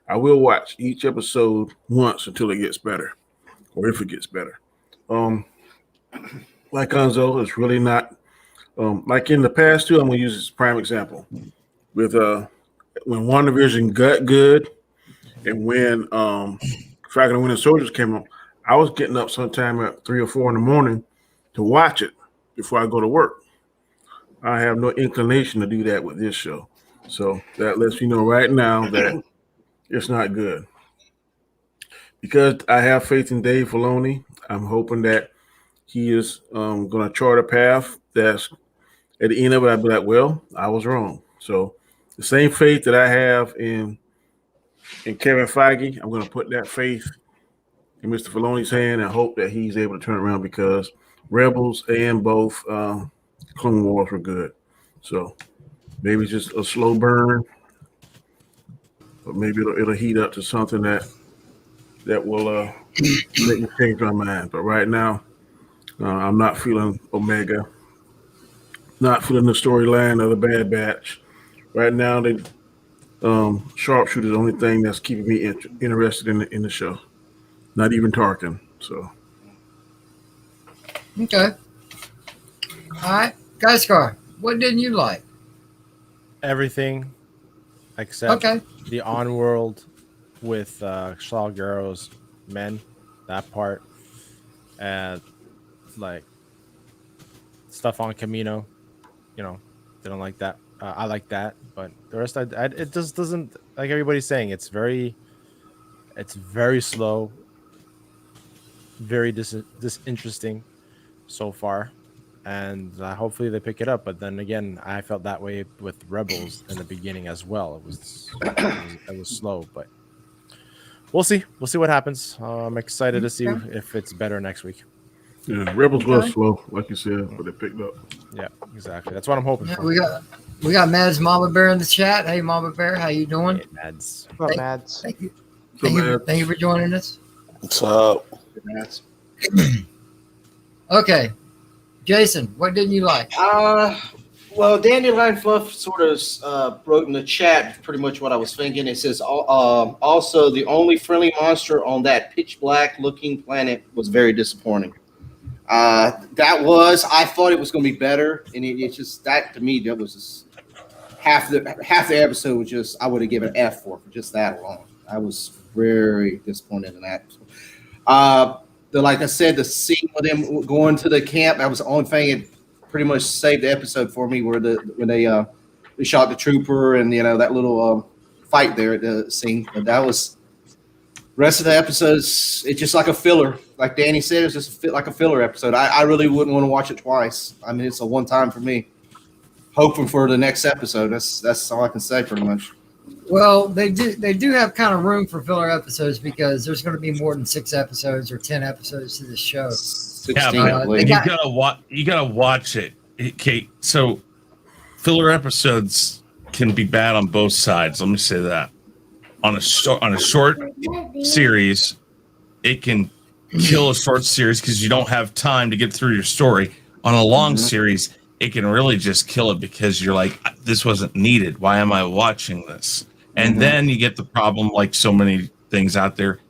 I will watch each episode once until it gets better. or if it gets better. Like Gonzo, it's really not like in the past too. I'm gonna use this prime example with when WandaVision got good and when Falcon and Winter Soldiers came up. I was getting up sometime at 3 or 4 in the morning to watch it before I go to work. I have no inclination to do that with this show. So that lets me know right now that it's not good. Because I have faith in Dave Filoni, I'm hoping that he is going to chart a path that's at the end of it, I'd be like, well, I was wrong. So the same faith that I have in Kevin Feige, I'm going to put that faith in Mr. Filoni's hand and hope that he's able to turn it around because Rebels and both Clone Wars were good. So maybe just a slow burn, but maybe it'll heat up to something that will make me change my mind. But right now, I'm not feeling Omega, not feeling the storyline of the Bad Batch. Right now, the Sharpshooter is the only thing that's keeping me interested in the show. Not even Tarkin. So. Okay. All right. Guyscar, what didn't you like? Everything except Okay. the on-world with Saw Gerrera's men, that part, and like stuff on Camino, didn't like that. I like that, but the rest, it just doesn't, like everybody's saying, it's very slow, very disinteresting so far, and hopefully they pick it up. But then again, I felt that way with Rebels in the beginning as well. It was slow, but we'll see what happens. I'm excited to see if it's better next week. Yeah, Rebels was slow, like you said, but it picked up. Yeah, exactly. That's what I'm hoping for. We got Mads Mama Bear in the chat. Hey, Mama Bear, how you doing? Hey, Mads. What's up, Mads? Thank you. Thank you for joining us. What's up? Mads. Okay, Jason, what didn't you like? Well, Dandelion Fluff sort of wrote in the chat pretty much what I was thinking. It says, also, the only friendly monster on that pitch black looking planet was very disappointing. I thought it was going to be better, and it's just that to me, that was just half the episode was just, I would have given an F for just that alone. I was very disappointed in that. Like I said, the scene with them going to the camp, that was the only thing that pretty much saved the episode for me, where when they shot the trooper and that little fight there at the scene. But that was rest of the episodes. It's just like a filler, like Danny said. It's just like a filler episode. I really wouldn't want to watch it twice. I mean, it's a one time for me. Hoping for the next episode. That's all I can say, pretty much. Well, they do have kind of room for filler episodes because there's going to be more than 6 episodes or 10 episodes to this show. 16, I believe. You gotta watch it, Kate. So filler episodes can be bad on both sides. Let me say that. On a short series, it can kill a short series because you don't have time to get through your story. On a long series, it can really just kill it because you're like, this wasn't needed. Why am I watching this? And then you get the problem, like so many things out there.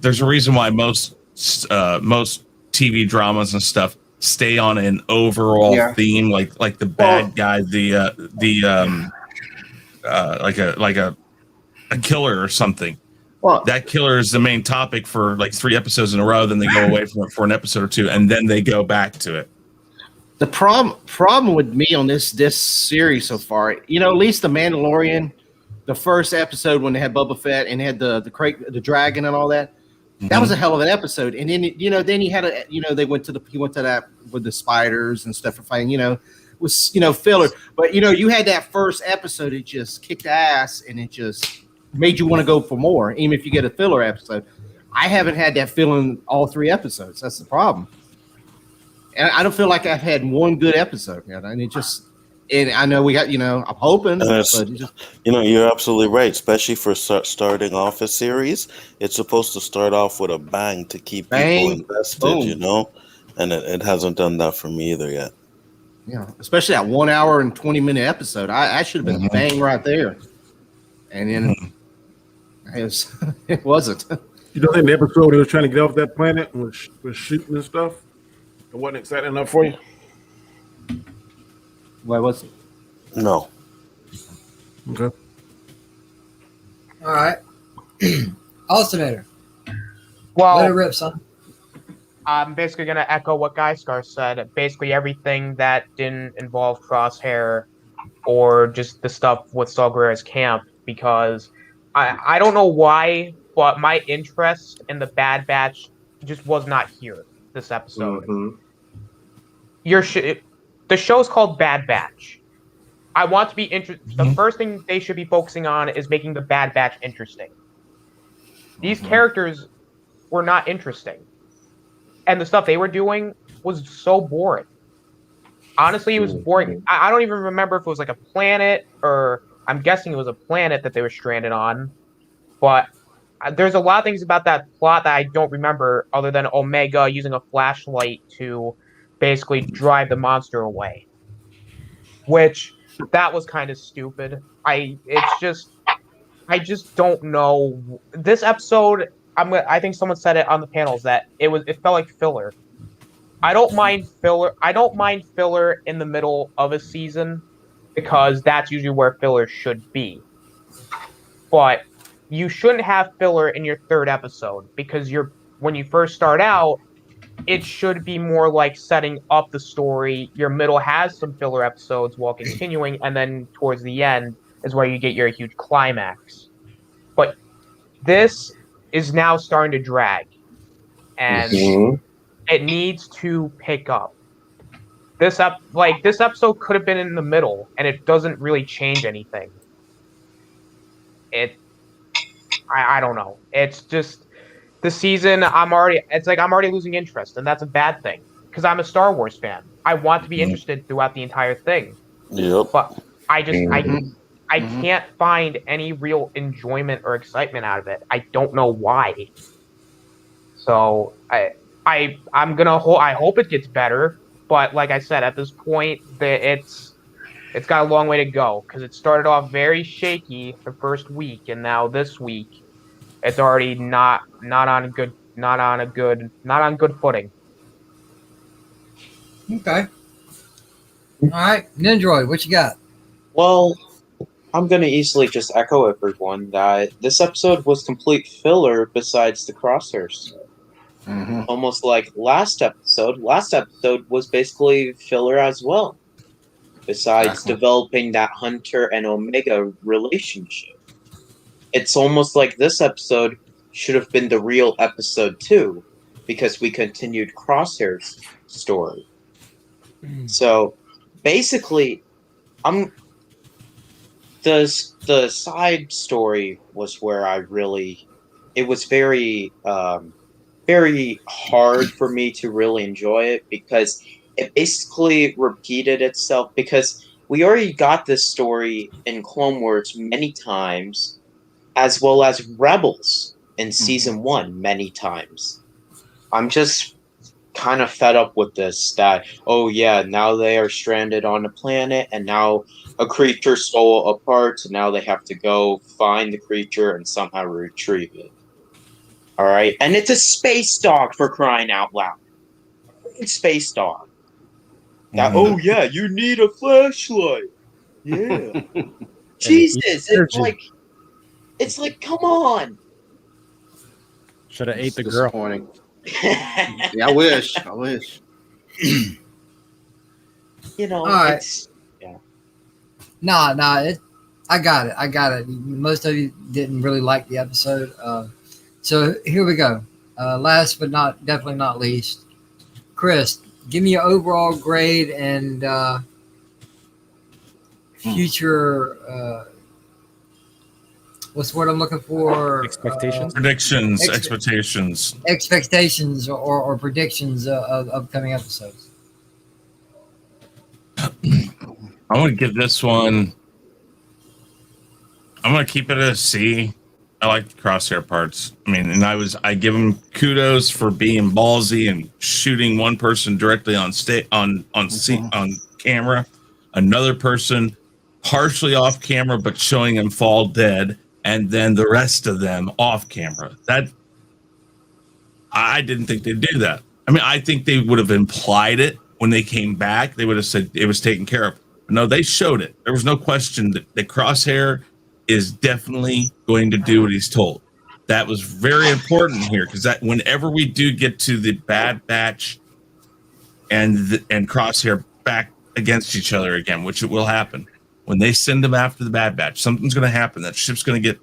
There's a reason why most TV dramas and stuff stay on an overall theme, like the bad guy, like a killer or something. Well, that killer is the main topic for like 3 episodes in a row. Then they go away from it for an episode or 2, and then they go back to it. The problem with me on this series so far, at least the Mandalorian, the first episode when they had Boba Fett and had the dragon and all that, that was a hell of an episode. And then then he had he went to that with the spiders and stuff for fighting. Was filler. But you had that first episode, it just kicked ass and it just made you want to go for more, even if you get a filler episode. I haven't had that feeling all 3 episodes. That's the problem. And I don't feel like I've had one good episode yet. And I know we got, I'm hoping. But you're absolutely right, especially for starting off a series. It's supposed to start off with a bang to keep people invested, and it hasn't done that for me either yet. Yeah, especially that 1 hour and 20-minute episode. I should have been a bang right there. And then it wasn't. You don't think the episode where he was trying to get off that planet was shooting and stuff? It wasn't exciting enough for you? Why was it? No. Okay. All right. Alternator. Let it Well, rip, son. I'm basically going to echo what Guyscar said. Basically, everything that didn't involve Crosshair or just the stuff with Saw Gerrera's camp, because I don't know why, but my interest in the Bad Batch just was not here this episode. Mhm. The show's called Bad Batch. I want to be interested. The first thing they should be focusing on is making the Bad Batch interesting. These characters were not interesting. And the stuff they were doing was so boring. Honestly, it was boring. I don't even remember if it was like a planet, or I'm guessing it was a planet that they were stranded on. But there's a lot of things about that plot that I don't remember, other than Omega using a flashlight to basically drive the monster away. Which, that was kind of stupid. I just don't know. This episode, I think someone said it on the panels that it felt like filler. I don't mind filler. I don't mind filler in the middle of a season, because that's usually where filler should be. But you shouldn't have filler in your third episode, because when you first start out, it should be more like setting up the story. Your middle has some filler episodes while continuing, and then towards the end is where you get your huge climax. But this is now starting to drag, and it needs to pick up. This episode could have been in the middle, and it doesn't really change anything. I don't know. It's just the season. I'm already losing interest, and that's a bad thing, because I'm a Star Wars fan. I want to be interested throughout the entire thing. Yep. But I can't find any real enjoyment or excitement out of it. I don't know why. So I'm gonna I hope it gets better, but like I said, at this point, it's got a long way to go, because it started off very shaky the first week, and now this week it's already not on good footing. Okay. All right, Nindroid, what you got? Well, I'm going to easily just echo everyone that this episode was complete filler besides the crosshairs. Almost like last episode. Last episode was basically filler as well, besides developing that Hunter and Omega relationship. It's almost like this episode should have been the real episode 2, because we continued Crosshair's story. So basically, the side story was where it was very very hard for me to really enjoy it, because it basically repeated itself, because we already got this story in Clone Wars many times, as well as Rebels in season 1 many times. I'm just kind of fed up with this, that, oh yeah, now they are stranded on a planet, and now a creature stole a part, so now they have to go find the creature and somehow retrieve it. Alright? And it's a space dog, for crying out loud. It's space dog. Now, oh yeah, you need a flashlight. Yeah. Jesus, it's like, come on. Should have ate the girl. Yeah, I wish. You know, all right. Nah. I got it. Most of you didn't really like the episode. So here we go. Last but definitely not least, Chris, give me your overall grade and future. What's the word I'm looking for? Expectations? Predictions, expectations. Expectations or predictions of upcoming episodes. I'm going to give this one, I'm going to keep it at a C. I like the crosshair parts. I mean, and I give him kudos for being ballsy and shooting one person directly on camera, another person partially off camera but showing him fall dead, and then the rest of them off camera. I didn't think they'd do that. I mean, I think they would have implied it when they came back. They would have said it was taken care of. But no, they showed it. There was no question that Crosshair is definitely going to do what he's told. That was very important here, because that whenever we do get to the Bad Batch and Crosshair back against each other again, which it will happen, when they send them after the Bad Batch, something's going to happen. That ship's going to get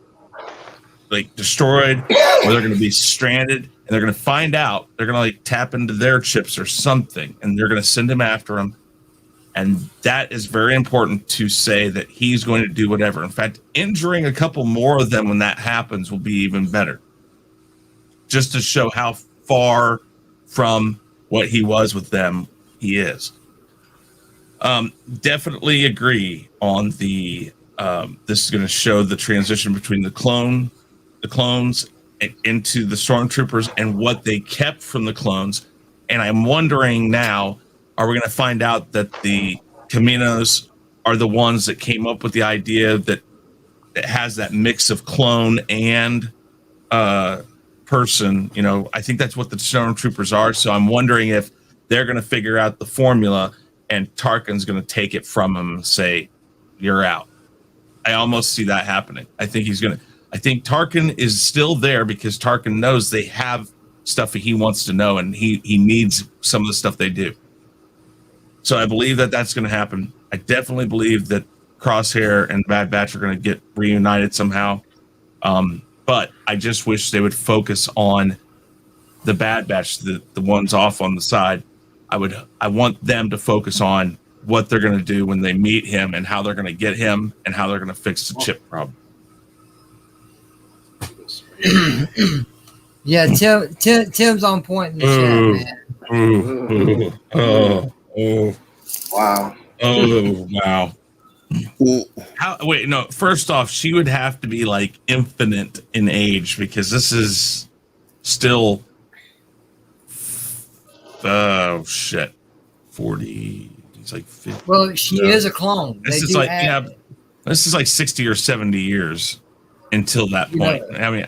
like destroyed, or they're going to be stranded, and they're going to find out. They're going to like tap into their chips or something, and they're going to send him after them. And that is very important to say that he's going to do whatever. In fact, injuring a couple more of them when that happens will be even better, just to show how far from what he was with them he is. Definitely agree on the this is going to show the transition between the clones into the stormtroopers and what they kept from the clones. And I'm wondering now, are we going to find out that the Caminos are the ones that came up with the idea that it has that mix of clone and person? You know, I think that's what the stormtroopers are. So I'm wondering if they're going to figure out the formula and Tarkin's going to take it from him and say, "You're out." I almost see that happening. I think Tarkin is still there because Tarkin knows they have stuff that he wants to know, and he needs some of the stuff they do. So I believe that that's going to happen. I definitely believe that Crosshair and Bad Batch are going to get reunited somehow. But I just wish they would focus on the Bad Batch, the ones off on the side. I want them to focus on what they're going to do when they meet him and how they're going to get him and how they're going to fix the chip problem. Yeah, Tim's on point in the chat, man. Wow. Oh, wow. Wait, no. First off, she would have to be like infinite in age, because this is still 40. It's like 50. Well, she is a clone. This is like this is like 60 or 70 years until that point. I mean,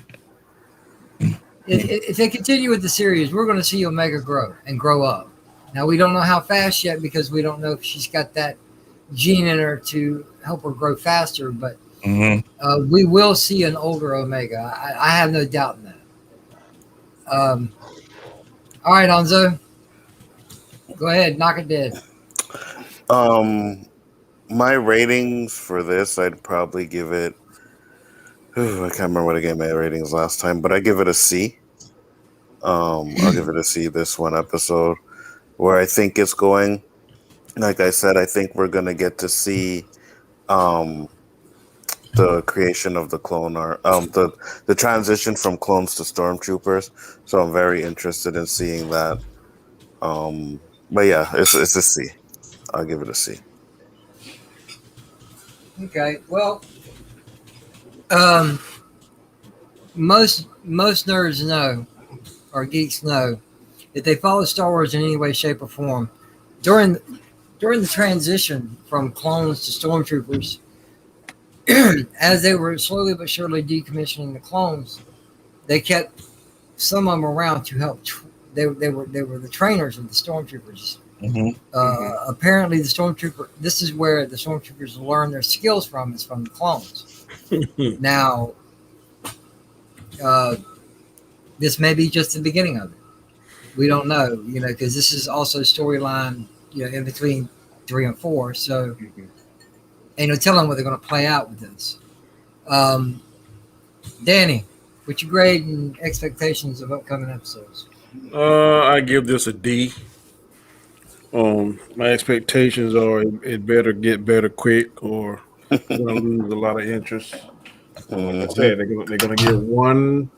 if they continue with the series, we're going to see Omega grow up. Now, we don't know how fast yet, because we don't know if she's got that gene in her to help her grow faster, but we will see an older Omega. I have no doubt in that. All right, Onzo. Go ahead, knock it dead. My ratings for this, I'd probably give it. I can't remember what I gave my ratings last time, but I give it a C. I'll give it a C this one episode. Where I think it's going, like I said, I think we're gonna get to see the creation of the clone, or the transition from clones to stormtroopers. So I'm very interested in seeing that. But yeah, it's a C. I'll give it a C. Okay, well, most nerds know, or geeks know, if they follow Star Wars in any way, shape, or form, during the transition from clones to stormtroopers, as they were slowly but surely decommissioning the clones, they kept some of them around to help. They were the trainers of the stormtroopers. Apparently, the stormtrooper. This is where the stormtroopers learn their skills from. Is from the clones. Now, this may be just the beginning of it. We don't know, because this is also storyline, in between 3 and 4. So, ain't no telling what they're going to play out with this. Danny, what's your grade and expectations of upcoming episodes? I give this a D. My expectations are it better get better quick, or we're going to lose a lot of interest. Like I said, they're going to get one.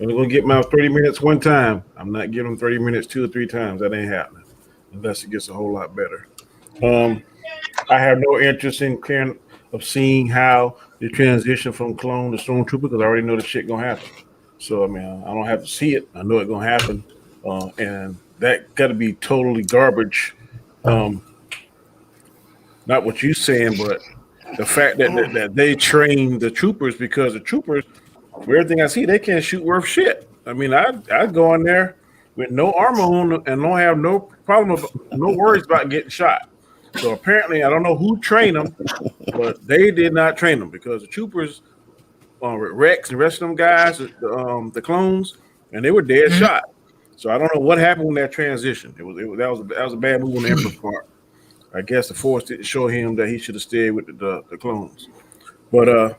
I'm going to get my 30 minutes one time. I'm not giving them 30 minutes 2 or 3 times. That ain't happening unless it gets a whole lot better. I have no interest in seeing how the transition from clone to stormtrooper, because I already know the shit going to happen. So, I mean, I don't have to see it. I know it's going to happen. And that got to be totally garbage. Not what you're saying, but the fact that they train the troopers, because the troopers, for everything I see, they can't shoot worth shit. I mean, I'd go in there with no armor on and don't have no problem, no worries about getting shot. So apparently, I don't know who trained them, but they did not train them because the troopers, Rex and the rest of them guys, the clones, and they were dead shot. So I don't know what happened with that transition. That was a bad move on the Emperor's part. I guess the Force didn't show him that he should have stayed with the clones. But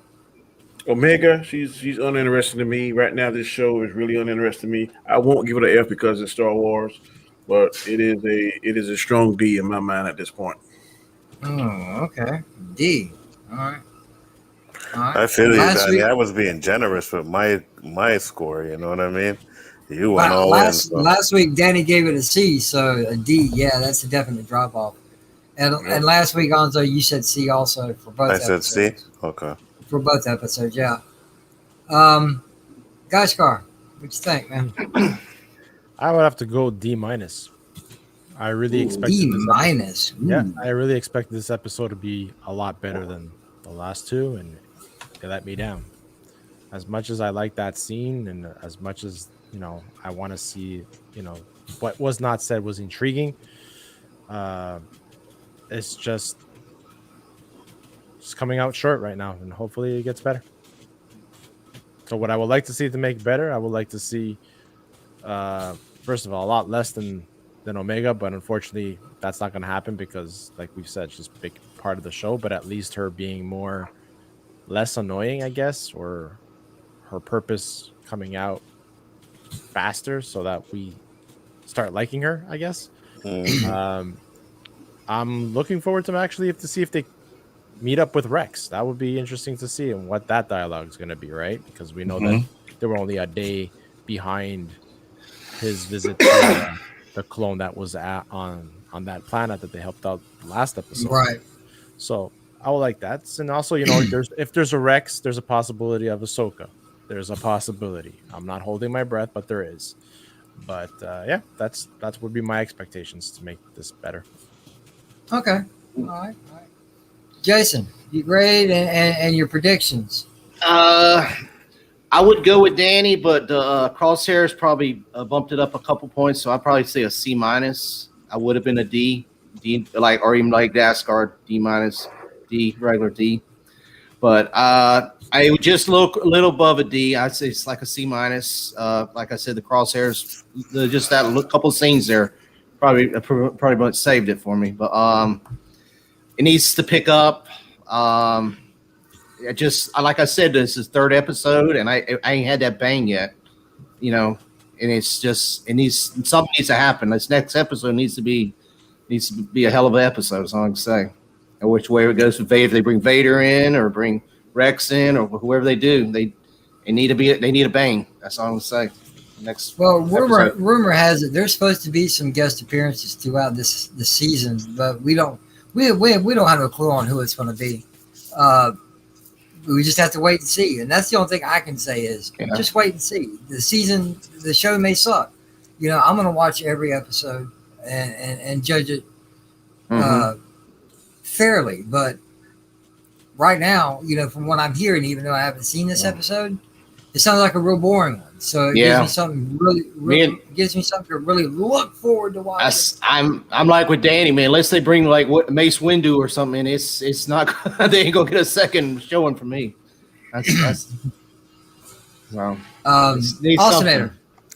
Omega, she's uninteresting to me right now. This show is really uninteresting to me. I won't give it an F because it's Star Wars, but it is a strong D in my mind at this point. Oh, okay. D. All right. I feel you, Danny. I was being generous with my score. You know what I mean? You went all in. So. Last week, Danny gave it a C, so a D. Yeah, that's a definite drop off. And last week, Gonzo, you said C also for both. I said C. Okay. For both episodes, yeah. Guyscar, what you think, man? I would have to go D minus. I really expected D minus. Yeah, I really expected this episode to be a lot better than the last two, and they let me down. As much as I like that scene, and as much as I want to see, what was not said was intriguing. It's just coming out short right now, and hopefully it gets better. So what I would like to see to make better, I would like to see, first of all, a lot less than Omega, but unfortunately that's not going to happen because, like we've said, she's a big part of the show. But at least her being less annoying, I guess, or her purpose coming out faster so that we start liking her, I guess. I'm looking forward to see if they meet up with Rex. That would be interesting to see and what that dialogue is going to be, right? Because we know that they were only a day behind his visit to the clone that was on that planet that they helped out last episode. Right. So I would like that. And also, if there's a Rex, there's a possibility of Ahsoka. There's a possibility. I'm not holding my breath, but there is. But yeah, that's would be my expectations to make this better. Okay. All right. Jason, you grade and your predictions. I would go with Danny, but Crosshairs probably bumped it up a couple points, so I'd probably say a C minus. I would have been a D, or even like Daskar, D minus, D, regular D. But I would just look a little above a D. I'd say it's like a C minus. Like I said, the Crosshairs, just that couple scenes there, probably saved it for me. But it needs to pick up. Like I said, this is third episode, and I ain't had that bang yet, and it's just something needs to happen. This next episode needs to be a hell of an episode. That's all I can say. And which way it goes with Vader, if they bring Vader in or bring Rex in or whoever they do, they need a bang. That's all I'm gonna say. Rumor has it there's supposed to be some guest appearances throughout this season, but we don't have a clue on who it's going to be. We just have to wait and see, and that's the only thing I can say is just wait and see. The show may suck. I'm going to watch every episode and judge it fairly, but right now, from what I'm hearing, even though I haven't seen this episode, it sounds like a real boring one. So it gives me something gives me something to really look forward to watching. I'm like with Danny, man. Unless they bring Mace Windu or something, it's not. They ain't gonna get a second showing from me. That's well. Alternator.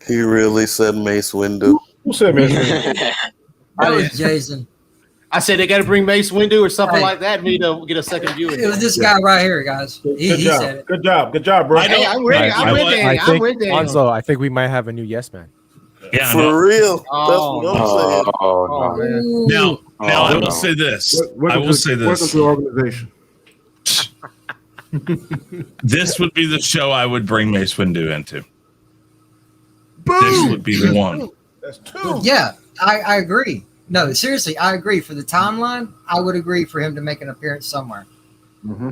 He really said Mace Windu. Who said Mace Windu? That was Jason. I said they got to bring Mace Windu or something like that. Me to get a second view. It was this guy right here, guys. He said it. Good job, bro. I'm with Danny. Alonzo, I think we might have a new yes man. Yeah, for real. That's what I'm saying. Now I will say this. Welcome to the organization. This would be the show I would bring Mace Windu into. Boom! This would be the one. That's two. Yeah, I agree. No, seriously, I agree. For the timeline, I would agree for him to make an appearance somewhere. Mm-hmm.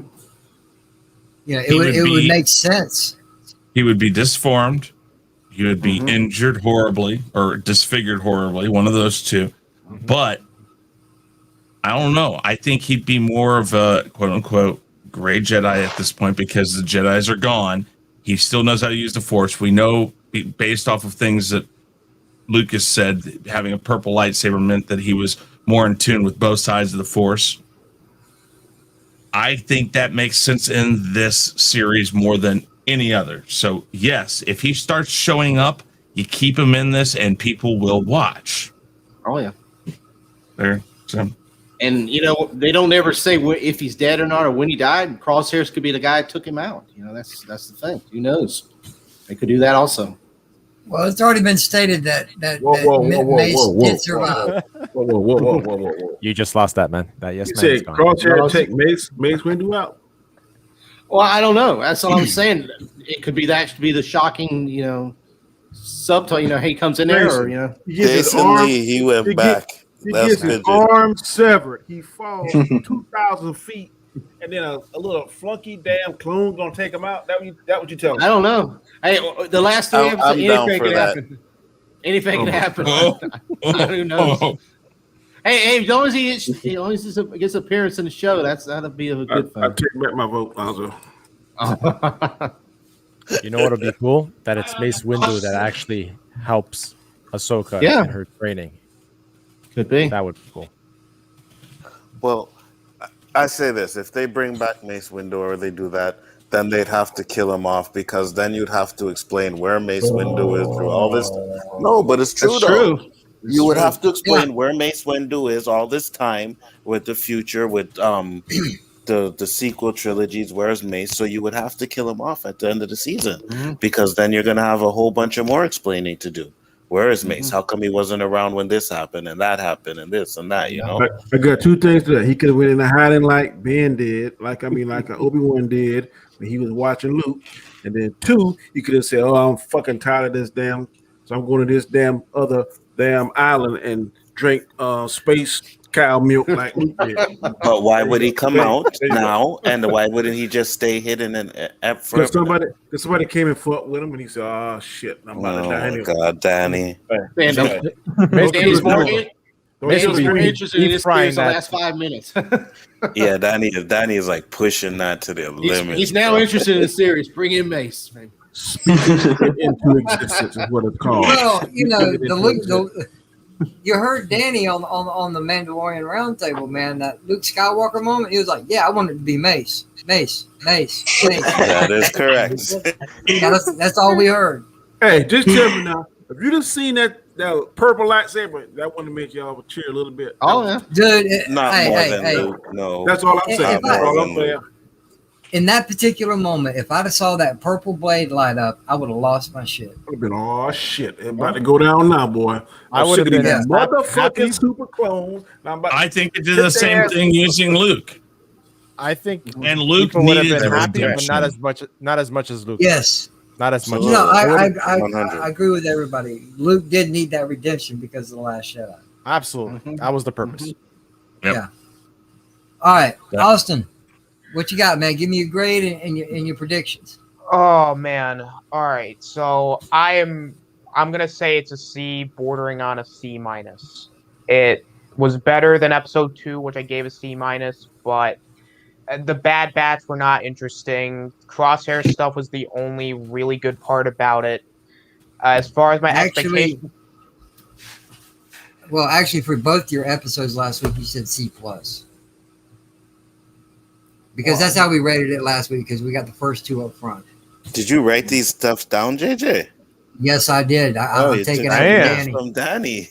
It would make sense. He would be disformed. He would be injured horribly or disfigured horribly, one of those two. But I don't know. I think he'd be more of a quote-unquote gray Jedi at this point because the Jedis are gone. He still knows how to use the Force. We know, based off of things that Lucas said, having a purple lightsaber meant that he was more in tune with both sides of the Force. I think that makes sense in this series more than any other. So yes, if he starts showing up, you keep him in this and people will watch. Oh yeah. There. So. And they don't ever say if he's dead or not or when he died. Crosshairs could be the guy that took him out. That's the thing. Who knows? They could do that also. Well, it's already been stated that Mace did survive. Whoa. You just lost that, man. That yes, You man. said is gone. Crosshair take Mace Windu out. Well, I don't know. That's all I'm saying. It could be that should be the shocking, subtitle. He comes in there, or Jason Lee, he went back. He That's gets his good. arm severed. He falls 2,000 feet, and then a little flunky damn clone gonna take him out. That what you tell me? I don't know. Hey, the last 3 episodes, I'm down anything for can that. happen. Anything can happen. Who knows? Oh. Hey, as long as he gets appearance in the show, that'll be a good I thing. take back my vote, Alonzo. You know what'll be cool? That it's Mace Windu that actually helps Ahsoka in her training. Could be. That would be cool. Well, I say this: if they bring back Mace Windu or they do that, then they'd have to kill him off, because then you'd have to explain where Mace Windu is through all this. No, but it's true. That's though. true. You would have to explain where Mace Windu is all this time with the future, with the sequel trilogies. Where's Mace? So you would have to kill him off at the end of the season, because then you're gonna have a whole bunch of more explaining to do. Where is Mace? How come he wasn't around when this happened and that happened and this and that? I got two things to that. He could have went in the hiding like Ben did, like Obi-Wan did when he was watching Luke. And then two, he could have said, "Oh, I'm fucking tired of this damn, so I'm going to this damn other damn island and drink space cow milk like Luke did." But why would he come out now? And why wouldn't he just stay hidden and forever? Because somebody came and fought with him, and he said, "Oh shit, I'm about to die." Oh God, Danny! Danny's more interested in this frying series the that. last 5 minutes. Yeah, Danny is like pushing that to the limit. He's now interested in the series. Bring in Mace. Into existence is what it's called. Well, you heard Danny on the Mandalorian Roundtable, man. That Luke Skywalker moment. He was like, "Yeah, I wanted to be Mace." That is correct. That's all we heard. Hey, just tell me now, if you just seen that purple lightsaber, that one to make y'all cheer a little bit. Oh yeah, dude. Not more than Luke. No, that's all I'm saying. That's all I'm saying. In that particular moment, if I'd have saw that purple blade light up, I would have lost my shit. I'd have been, oh shit, it's about to go down now, boy. I would have been motherfucking super clones. I think it did the same thing using Luke. I think and Luke would have needed been the happy, but redemption. not as much as Luke. Yes. Not as much. No, I 100. agree with everybody. Luke did need that redemption because of the Last Jedi. Absolutely, that was the purpose. Yep. Yeah. All right, Austin, what you got, man? Give me your grade and your predictions. Oh man! All right, so I'm gonna say it's a C, bordering on a C minus. It was better than episode 2, which I gave a C minus, but the Bad Batch were not interesting. Crosshair stuff was the only really good part about it. As far as my expectations, well, actually, for both your episodes last week, you said C plus. Because that's how we rated it last week, because we got the first 2 up front. Did you write these stuff down, JJ? Yes, I did. I'm taking out from Danny.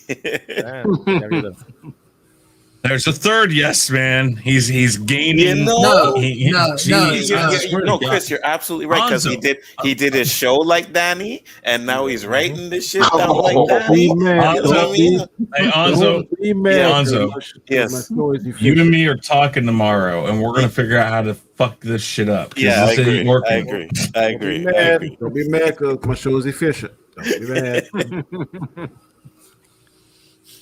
There's a third yes, man. He's gaining. No, Chris, you're absolutely right, because he did his show like Danny, and now he's writing this shit down like Danny. You know what I mean? Hey, Anzo. Yes. You and me are talking tomorrow, and we're gonna figure out how to fuck this shit up. Yeah, I agree. Don't be mad because my show is efficient. Don't be mad.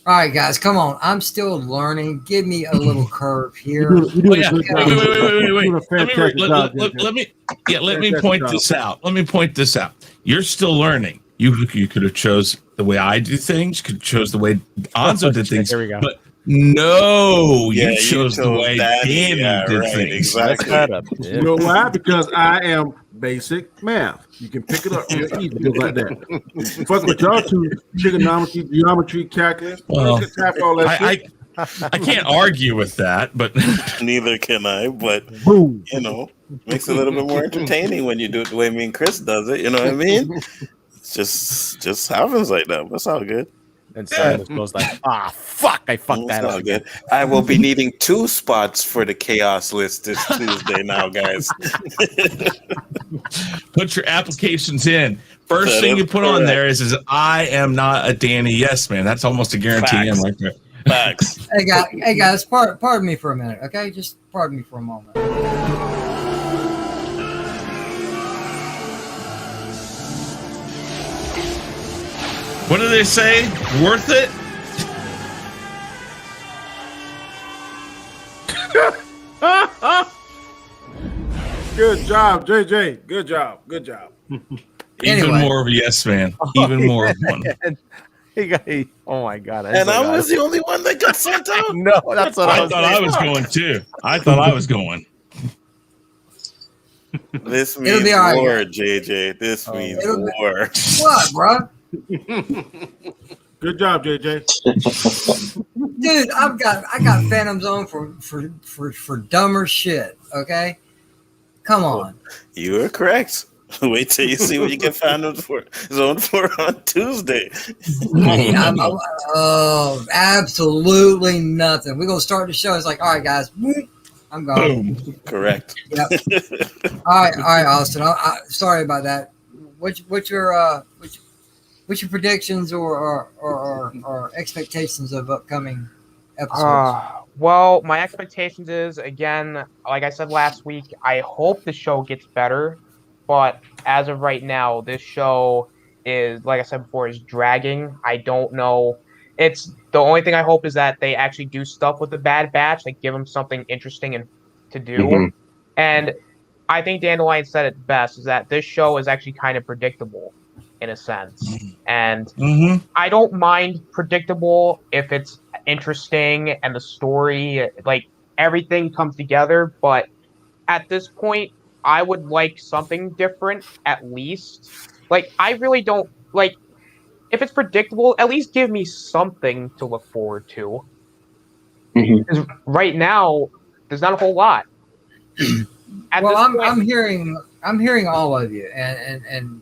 All right, guys, come on. I'm still learning. Give me a little curve here. Wait. Let me point this out. You're still learning. You could have chose the way I do things. You could have chose the way Anzo did things. Here we go. But no, you chose the way Danny did things. Exactly. You know why? Because I am basic math. You can pick it up real easy, just like that. Fuck with y'all two trigonometry, geometry, calculus. Well, Tap all that shit. I can't argue with that, but Neither can I. But Boom. you know, makes it a little bit more entertaining when you do it the way me and Chris does it. You know what I mean? It's just happens like that. That's all good. And Simon was like, fuck, I fucked that That's all up. good. I will be needing 2 spots for the chaos list this Tuesday now, guys. put your applications in. First That thing is you put on correct. there is I am not a Danny yes man. That's almost a guarantee in right there. Facts. Hey guys, pardon me for a minute, okay? Just pardon me for a moment. What do they say? Worth it? Good job, JJ. Good job. Good job. Even Anyway. more of a yes man. Even more of one. Oh my god! And I was the only one that got sent out. No, that's what I thought I was going too. I thought I was going. This It'll means be all right. war, JJ. This means It'll be- war. What, bro? Good job, JJ. Dude, I got Phantom Zone for dumber shit, okay? Come on. You are correct. Wait till you see what you get found for zone for on Tuesday. Absolutely nothing. We're gonna start the show. It's like, all right, guys, I'm gone. Boom. Correct. Yep. All right, Austin. Sorry about that. What's your predictions or expectations of upcoming episodes? Well, my expectations is, again, like I said last week, I hope the show gets better. But as of right now, this show is, like I said before, is dragging. I don't know. It's the only thing I hope is that they actually do stuff with the Bad Batch, like give them something interesting and to do. Mhm. And I think Dandelion said it best, is that this show is actually kind of predictable in a sense. And I don't mind predictable if it's interesting and the story, like everything comes together. But at this point, I would like something different at least. Like, I really don't like if it's predictable, at least give me something to look forward to. Because right now, there's not a whole lot. Well, I'm hearing all of you, and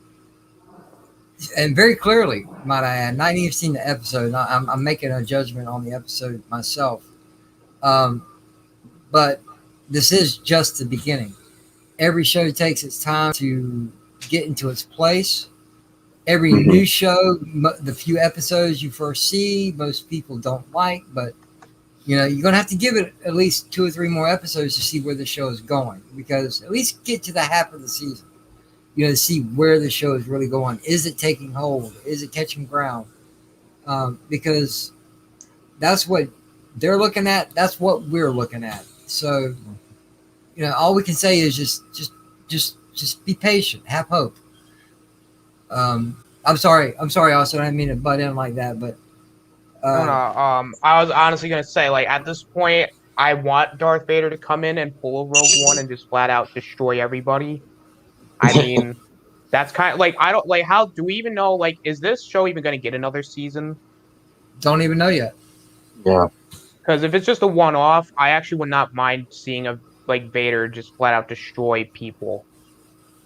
very clearly, might I add. Not even seen the episode. I'm making a judgment on the episode myself. But this is just the beginning. Every show takes its time to get into its place. Every new show, the few episodes you first see, most people don't like, but you know, you're going to have to give it at least 2 or 3 more episodes to see where the show is going, because at least get to the half of the season, you know, to see where the show is really going. Is it taking hold? Is it catching ground? Because that's what they're looking at. That's what we're looking at. So, you know, all we can say is just be patient, have hope. I'm sorry, Austin. I didn't mean to butt in like that, but I was honestly gonna say, like, at this point, I want Darth Vader to come in and pull a Rogue One and just flat out destroy everybody. I mean, that's kind of like, I don't like. How do we even know? Like, is this show even gonna get another season? Don't even know yet. Yeah. Because if it's just a one-off, I actually would not mind seeing a Vader just flat out destroy people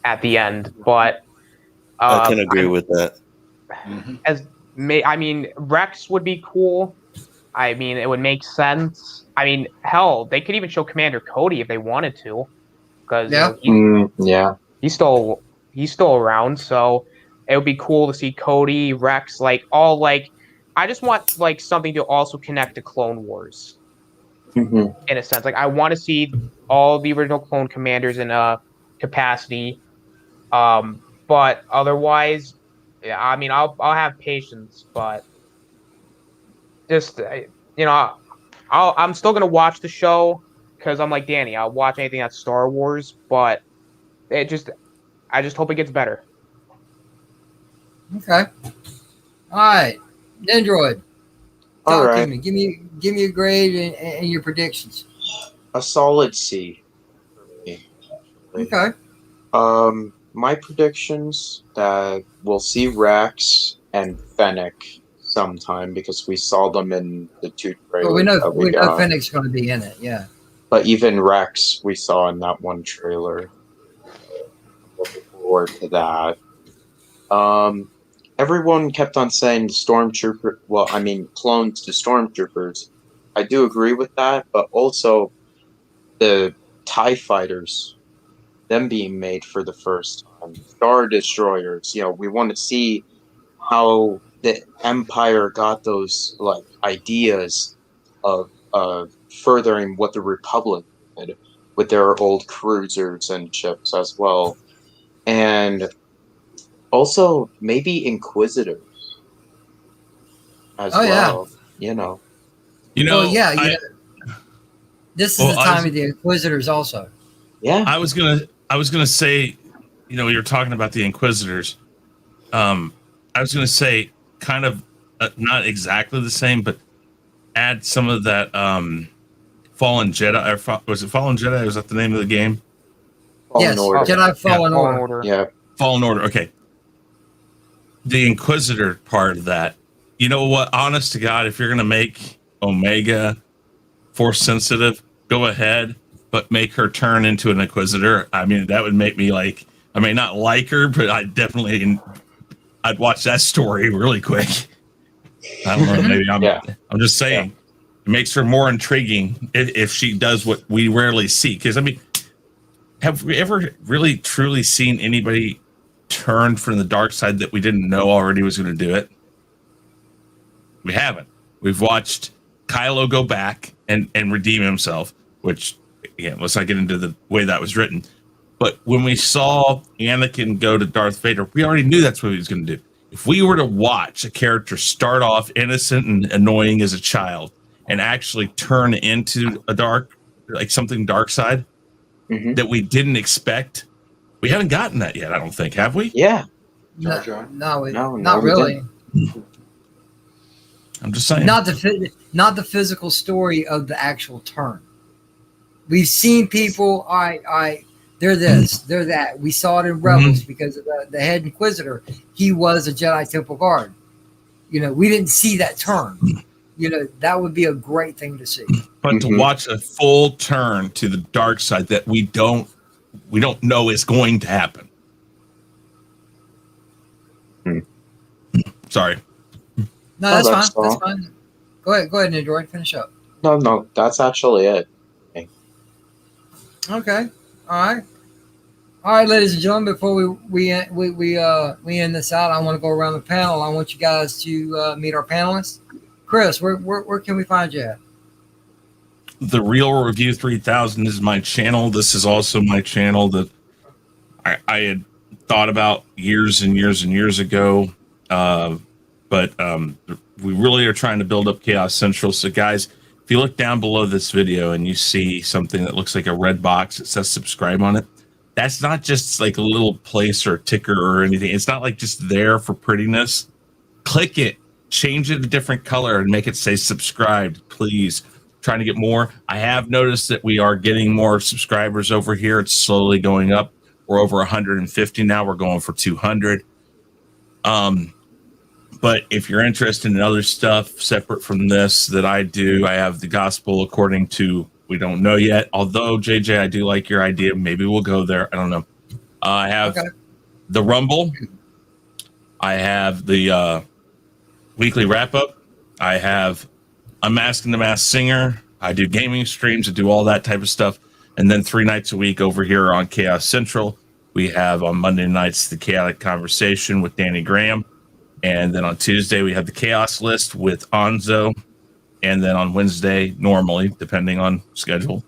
at the end. But I can agree with that. I mean, Rex would be cool. I mean, it would make sense. I mean, hell, they could even show Commander Cody if they wanted to, because he's still around. So it would be cool to see Cody, Rex, like all like. I just want like something to also connect to Clone Wars, in a sense. Like, I want to see all the original clone commanders in a capacity. But otherwise, yeah, I mean, I'll have patience, but just you know, I'm still gonna watch the show because I'm like Danny. I'll watch anything that's Star Wars, but I just hope it gets better. Okay. All right, Android. All Talk right. to me. Give me a grade and your predictions. A solid C for me. Okay. my predictions that we'll see Rex and Fennec sometime because we saw them in the 2 trailers. Well, we know got. Fennec's going to be in it. Yeah. But even Rex we saw in that one trailer. Looking forward to that. Everyone kept on saying the stormtrooper. Well, I mean, clones to stormtroopers. I do agree with that, but also the TIE fighters, them being made for the first time, Star Destroyers. You know, we want to see how the Empire got those like ideas of furthering what the Republic did with their old cruisers and ships as well, and also maybe Inquisitors as well. Yeah. Well, yeah. This is the time of the Inquisitors, also. Yeah, I was gonna say, you're talking about the Inquisitors. I was gonna say kind of not exactly the same, but add some of that Fallen Jedi. Or was it Fallen Jedi? Was that the name of the game? Yes, Order. Jedi Fallen Order. Yeah, Fallen Order. Okay. The Inquisitor part of that. You know what? Honest to God, if you're gonna make Omega Force sensitive, go ahead, but make her turn into an Inquisitor. I mean, that would make me I may not like her, but I'd watch that story really quick. I don't know. Maybe I'm just saying it makes her more intriguing if she does what we rarely see. Because I mean, have we ever really truly seen anybody turn from the dark side that we didn't know already was going to do it? We haven't. We've watched Kylo go back and redeem himself, which, again, let's not get into the way that was written. But when we saw Anakin go to Darth Vader, we already knew that's what he was going to do. If we were to watch a character start off innocent and annoying as a child and actually turn into something dark side that we didn't expect, we haven't gotten that yet, I don't think. Have we? Yeah. No, not we really. I'm just saying. Not the physical story of the actual turn. We've seen people, they're this, they're that. We saw it in Rebels because of the head Inquisitor. He was a Jedi Temple Guard. We didn't see that turn. That would be a great thing to see. But to watch a full turn to the dark side that we don't know is going to happen. Sorry. No, that's fine. That's fine. Go ahead, Android. Finish up. No, that's actually it. Okay. All right, ladies and gentlemen. Before we end this out, I want to go around the panel. I want you guys to meet our panelists. Chris, where can we find you at? The Real Review 3000 is my channel. This is also my channel that I had thought about years and years and years ago. But we really are trying to build up Khaos Central. So, guys, if you look down below this video and you see something that looks like a red box that says subscribe on it, that's not just like a little place or a ticker or anything. It's not like just there for prettiness. Click it, change it a different color, and make it say subscribed, please. Trying to get more. I have noticed that we are getting more subscribers over here. It's slowly going up. We're over 150 now. We're going for 200. But if you're interested in other stuff separate from this that I do, I have the Gospel According to We Don't Know Yet. Although, JJ, I do like your idea. Maybe we'll go there. I don't know. I have the Rumble. I have the weekly wrap-up. I have Unmasking the Masked Singer. I do gaming streams. I do all that type of stuff. And then 3 nights a week over here on Khaos Central, we have on Monday nights the Chaotic Conversation with Danny Graham. And then on Tuesday, we have the Chaos List with Anzo. And then on Wednesday, normally, depending on schedule,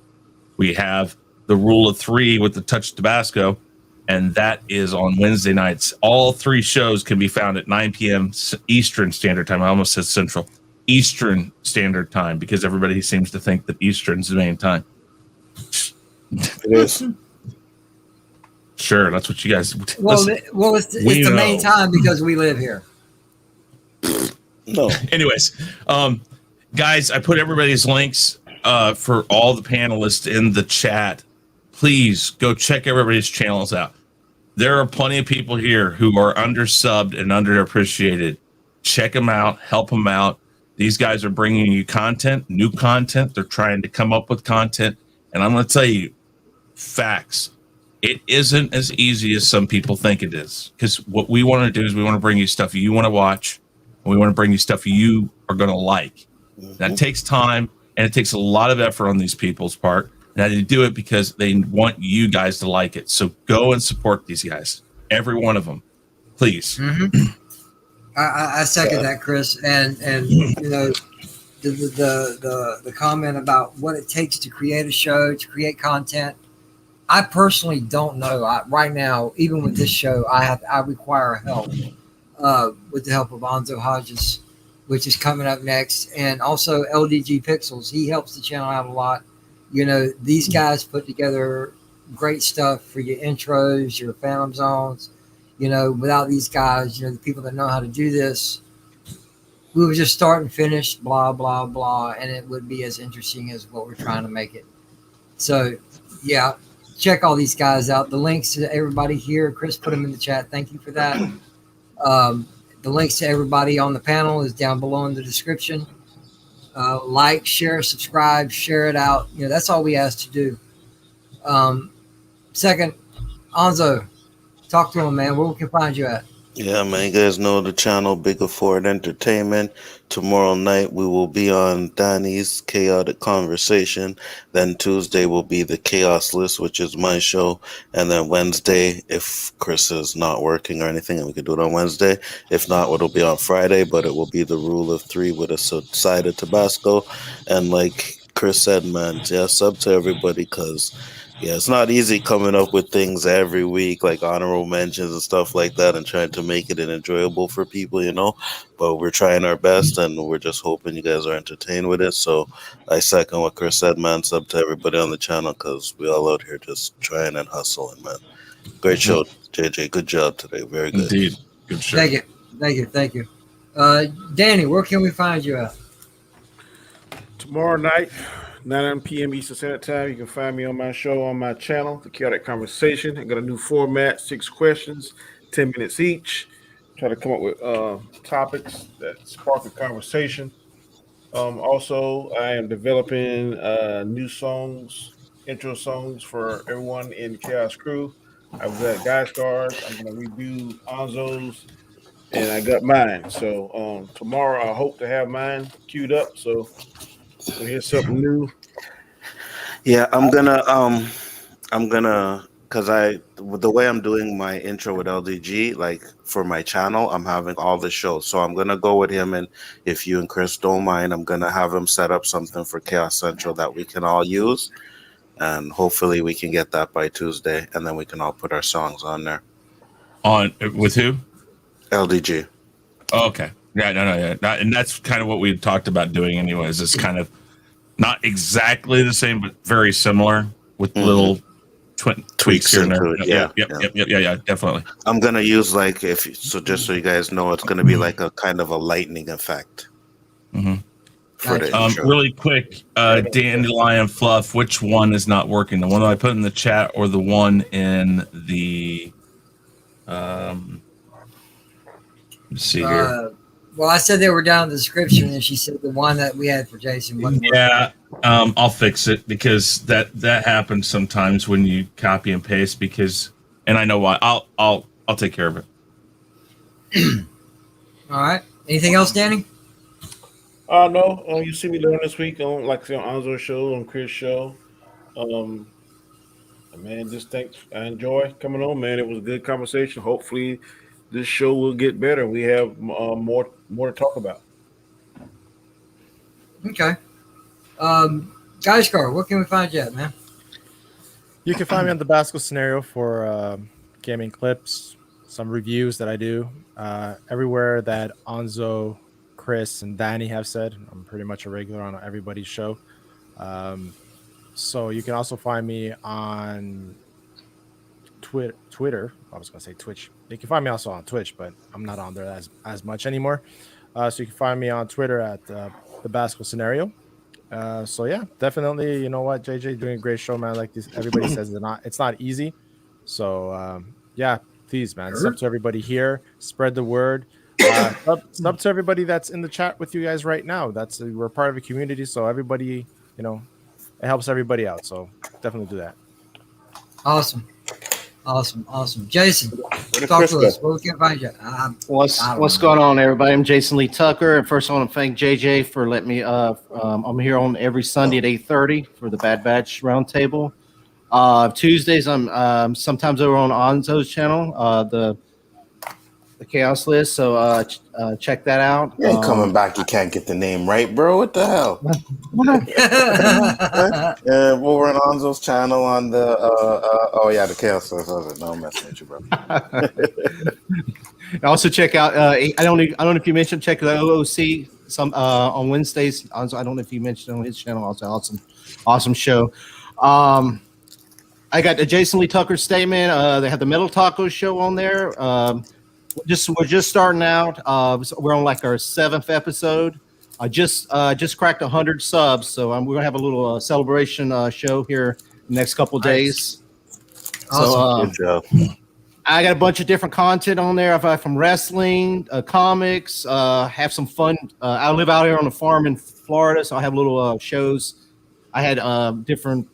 we have the Rule of 3 with the Touch Tabasco. And that is on Wednesday nights. All 3 shows can be found at 9 p.m. Eastern Standard Time. I almost said Central. Eastern Standard Time, because everybody seems to think that Eastern's the main time. It is. Sure, that's what you guys... Well, it's the main time because we live here. No. Anyways, guys, I put everybody's links for all the panelists in the chat. Please go check everybody's channels out. There are plenty of people here who are undersubbed and underappreciated. Check them out, help them out. These guys are bringing you content, new content. They're trying to come up with content. And I'm going to tell you facts. It isn't as easy as some people think it is. Because what we want to do is we want to bring you stuff you want to watch. And we want to bring you stuff you are going to like. That takes time and it takes a lot of effort on these people's part. And they do it because they want you guys to like it. So go and support these guys. Every one of them. Please. I second that, Chris. And you know, the comment about what it takes to create a show, to create content. I personally don't know. Right now, even with this show, I require help with the help of Anzo Hodges, which is coming up next, and also LDG Pixels. He helps the channel out a lot. You know, these guys put together great stuff for your intros, your Phantom Zones. You know, without these guys, you know, the people that know how to do this, we would just start and finish, blah, blah, blah, and it would be as interesting as what we're trying to make it. So, yeah, check all these guys out. The links to everybody here, Chris put them in the chat. Thank you for that. The links to everybody on the panel is down below in the description. Like, share, subscribe, share it out. You know, that's all we ask to do. Second, Anzo, talk to him, man. Where we can find you at? Yeah, man, you guys know the channel, Bigger Ford Entertainment. Tomorrow night we will be on Danny's Chaotic Conversation. Then Tuesday will be the Chaos List, which is my show. And then Wednesday, if Chris is not working or anything, and we can do it on Wednesday. If not, it'll be on Friday, but it will be the Rule of Three with a side of Tabasco. And like Chris said, man, yeah, sub to everybody, because yeah, it's not easy coming up with things every week, like honorable mentions and stuff like that, and trying to make it enjoyable for people, you know. But we're trying our best, and we're just hoping you guys are entertained with it. So I second what Chris said, man. Sub to everybody on the channel, because we all out here just trying and hustling, man. Great show, JJ. Good job today. Very good. Indeed. Good show. Thank you. Danny, where can we find you at? Tomorrow night, 9 p.m. Eastern Standard Time. You can find me on my show on my channel, The Chaotic Conversation. I got a new format, 6 questions, 10 minutes each. Try to come up with topics that spark a conversation. Also, I am developing new songs, intro songs for everyone in the Khaos Crew. I've got Guy Scars. I'm going to redo Anzo's, and I got mine. So tomorrow, I hope to have mine queued up. So here's something new. Yeah, I'm gonna, because the way I'm doing my intro with LDG, like for my channel, I'm having all the shows. So I'm gonna go with him, and if you and Chris don't mind, I'm gonna have him set up something for Khaos Central that we can all use, and hopefully we can get that by Tuesday, and then we can all put our songs on there. On with who? LDG. Oh, okay. Yeah, and that's kind of what we talked about doing anyways. It's kind of not exactly the same, but very similar with little tweaks here and there. Yeah, definitely. I'm gonna use just so you guys know, it's gonna be like a kind of a lightning effect. For the intro. Really quick, Dandelion Fluff, which one is not working? The one that I put in the chat or the one in the let's see here. Well, I said they were down in the description, and she said the one that we had for Jason wasn't working. Yeah, I'll fix it, because that happens sometimes when you copy and paste, and I know why. I'll take care of it. All right. Anything else, Danny? No. You see me doing this week on Anzo's show, on Chris' show. Man, just thanks. I enjoy coming on, man. It was a good conversation. Hopefully, this show will get better. We have more to talk about. Okay. Guyscar, where can we find you at, man? You can find me on the Basco Scenario for gaming clips, some reviews that I do. Everywhere that Anzo, Chris, and Danny have said, I'm pretty much a regular on everybody's show. So you can also find me on Twitter. I was going to say Twitch. You can find me also on Twitch, but I'm not on there as much anymore. So you can find me on Twitter at the Basco Scenario. So yeah, definitely. You know what, JJ, doing a great show, man. Like this, everybody says it's not easy. So Yeah, please, man. Sub to everybody here. Spread the word. Sub to everybody that's in the chat with you guys right now. We're part of a community, so everybody, it helps everybody out. So definitely do that. Awesome. Jason, talk to us. Where we can find you? What's going on, everybody? I'm Jason Lee Tucker, and first I want to thank JJ for letting me. I'm here on every Sunday at 8:30 for the Bad Batch Roundtable. Tuesdays, I'm sometimes over on Anzo's channel, the Khaos List. So check that out. You ain't coming back. You can't get the name right, bro. What the hell? We're on Anzo's channel on the the Khaos List. No, I'm messing with you, bro. Also check out. I don't know if you mentioned check the OOC on Wednesdays. I don't know if you mentioned on his channel. Also awesome show. I got the Jason Lee Tucker statement. They have the Metal Taco show on there. We're just starting out. We're on like our 7th episode. I just cracked 100 subs, so we're gonna have a little celebration show here the next couple of days. Awesome. Good job. I got a bunch of different content on there. I've got from wrestling, comics, have some fun. I live out here on a farm in Florida, so I have little shows. I had different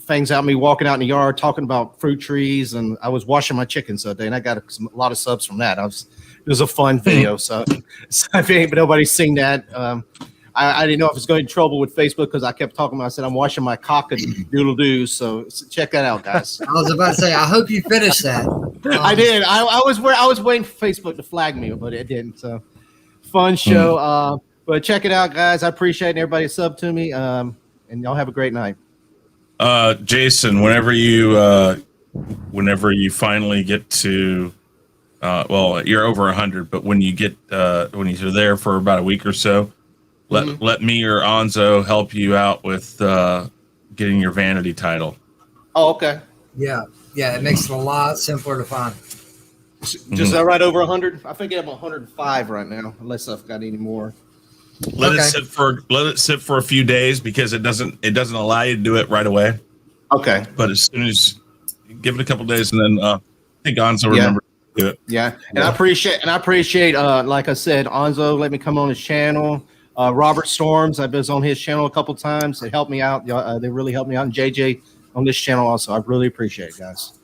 things out me walking out in the yard talking about fruit trees, and I was washing my chickens that day, and I got a lot of subs from that. It was a fun video, so I think nobody's seen that. I didn't know if it was going to trouble with Facebook because I kept talking about. I said I'm washing my cock-a-doodle-doo, so check that out, guys. I was about to say, I hope you finished that. I did. I was waiting for Facebook to flag me, but it didn't. So fun show. But check it out, guys. I appreciate everybody sub to me, and y'all have a great night. Jason, whenever you finally get to, you're over 100, but when you get when you're there for about a week or so, let me or Anzo help you out with getting your vanity title. Oh, okay. Yeah, it makes it a lot simpler to find. Just right over 100. I think I have 105 right now, unless I've got any more. Let it sit for a few days because it doesn't allow you to do it right away. Okay. But as soon as you give it a couple days, and then I think Anzo remember to do it. Yeah, and I appreciate like I said, Anzo let me come on his channel. Robert Storms, I've been on his channel a couple times. They helped me out. They really helped me out. And JJ on this channel also. I really appreciate it, guys.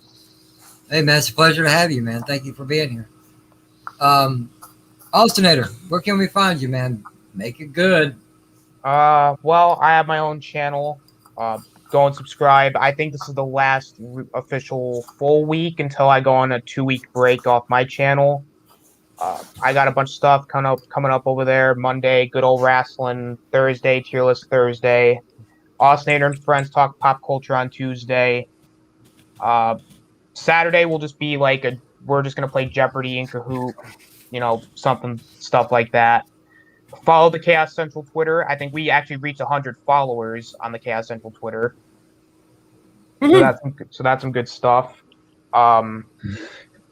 Hey man, it's a pleasure to have you, man. Thank you for being here. Altinator, where can we find you, man? Make it good. Well, I have my own channel. Go and subscribe. I think this is the last official full week until I go on a 2-week break off my channel. I got a bunch of stuff coming up over there. Monday, good old wrestling. Thursday, tier list Thursday. Altinator and friends talk pop culture on Tuesday. Saturday will just be we're just gonna play Jeopardy and Kahoot, stuff like that. Follow the Khaos Central Twitter. I think we actually reached 100 followers on the Khaos Central Twitter. So that's some good stuff.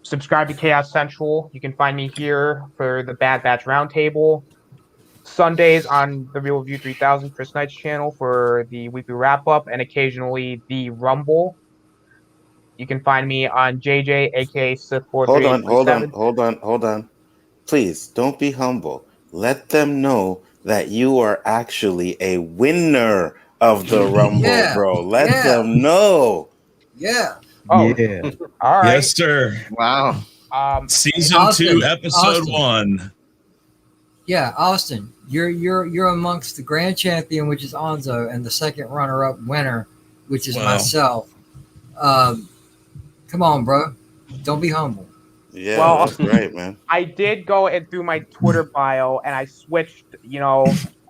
Subscribe to Khaos Central. You can find me here for the Bad Batch Roundtable. Sundays on the Real Review 3000, Chris Knight's channel for the weekly wrap-up, and occasionally the Rumble. You can find me on JJ, aka Sith43837. Hold on. Please, don't be humble. Let them know that you are actually a winner of the Rumble, bro. Let them know. Yeah. Oh, yeah. All right. Yes, sir. Wow. Season Austin, 2, episode 1. Yeah, Austin, you're amongst the grand champion, which is Anzo, and the second runner-up winner, which is myself. Come on, bro. Don't be humble. Yeah, Well, that's right, man. I did go and through my Twitter bio, and I switched,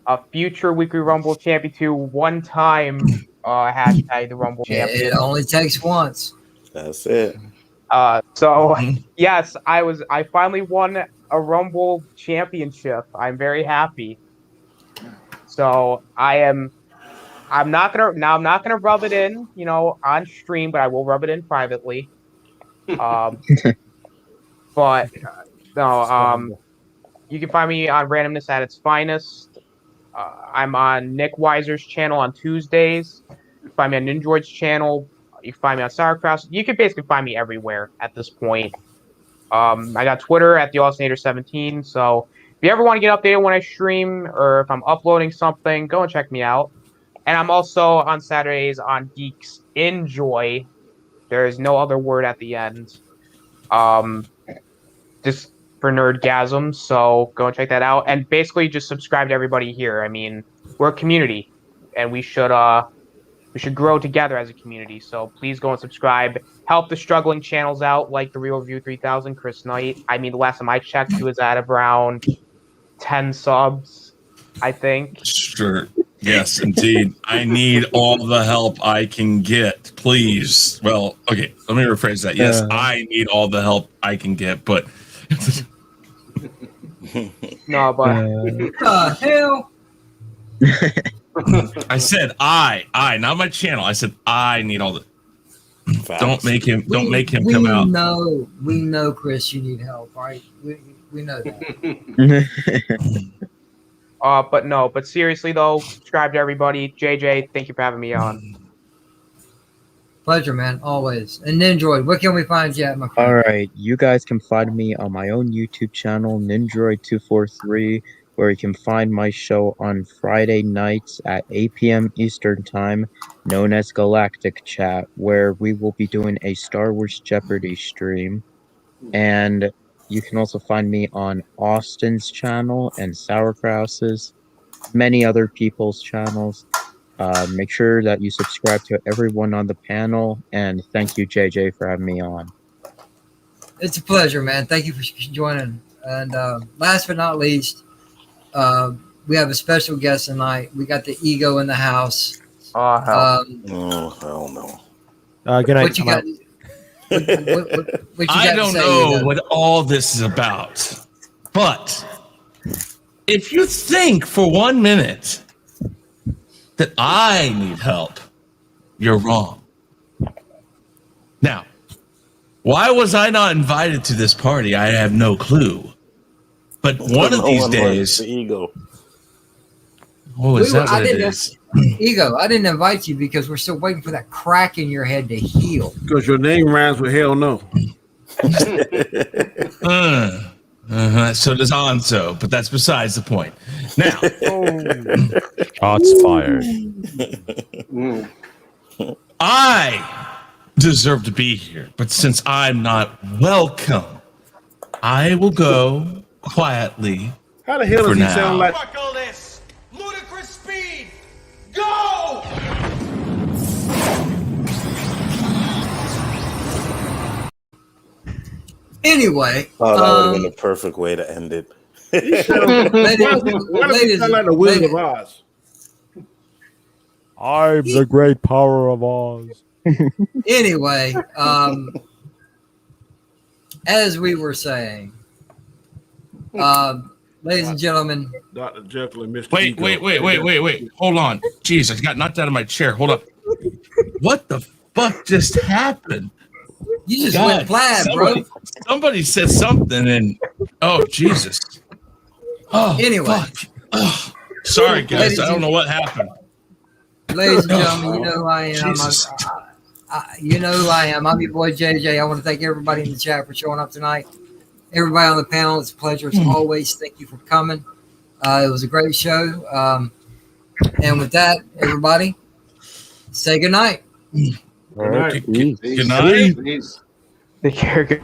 a future Weekly Rumble champion to one-time hashtag the Rumble champion. It only takes once. That's it. So yes, I finally won a Rumble championship. I'm very happy. So I'm not gonna rub it in, on stream, but I will rub it in privately. But no, you can find me on Randomness at its finest. I'm on Nick Weiser's channel on Tuesdays. You can find me on Ninjroid's channel, You can find me on Sauerkraut. You can basically find me everywhere at this point. I got Twitter at the Ausinator17. So if you ever want to get updated when I stream or if I'm uploading something, go and check me out. And I'm also on Saturdays on Geeks Enjoy. There is no other word at the end. Just for nerdgasm. So go and check that out. And basically just subscribe to everybody here. I mean, we're a community and we should grow together as a community. So please go and subscribe. Help the struggling channels out, like the Real Review 3000, Chris Knight. I mean, the last time I checked, he was at around 10 subs, I think. Sure. Yes, indeed. I need all the help I can get, please. Well, okay, let me rephrase that. Yes, I need all the help I can get, but No, but hell. I said I, not my channel. I said I need all the. Facts. Don't make him come out. We know, Chris, you need help, right? We know that. But seriously though, subscribe to everybody. JJ, thank you for having me on. Pleasure, man, always. And Nindroid, where can we find you at, my friend? All right, you guys can find me on my own YouTube channel, Nindroid243, where you can find my show on Friday nights at 8 p.m. Eastern Time, known as Galactic Chat, where we will be doing a Star Wars Jeopardy stream. And you can also find me on Austin's channel and Sauerkraut's, many other people's channels. Make sure that you subscribe to everyone on the panel, and thank you, JJ, for having me on. It's a pleasure, man. Thank you for joining. And last but not least, we have a special guest tonight. We got the ego in the house. Oh, hell. Hell no. Good night. What you got? What you I got don't to say, know Ego? what all this is about, but if you think for 1 minute that I need help, you're wrong. Now, why was I not invited to this party? I have no clue. But one of these days, the ego. oh, is that what it is? Ego, I didn't invite you because we're still waiting for that crack in your head to heal. Because your name rhymes with hell no. So does Anso, but that's besides the point. Now, Shots fired. I deserve to be here, but since I'm not welcome, I will go quietly. How the hell does For he now. sound like? Buckle this! Ludicrous speed! Go! Anyway, Oh, that would have been the perfect way to end it. Why does he sound like the Wizard of Oz? I'm the great power of Oz. anyway, as we were saying, ladies and gentlemen, Dr. Jekyll and Mr. Wait. Hold on. Jeez, I got knocked out of my chair. Hold up. What the fuck just happened? you just went plaid, bro. Somebody said something and oh Jesus. Oh, Anyway. fuck. Oh, sorry guys, I don't know what happened. Ladies and gentlemen, you know who I am. Jesus. You know who I am. I'm your boy JJ. I want to thank everybody in the chat for showing up tonight. Everybody on the panel, it's a pleasure as always. Thank you for coming. It was a great show. And with that, everybody, say good night. Good night. Good night. Peace. Take care.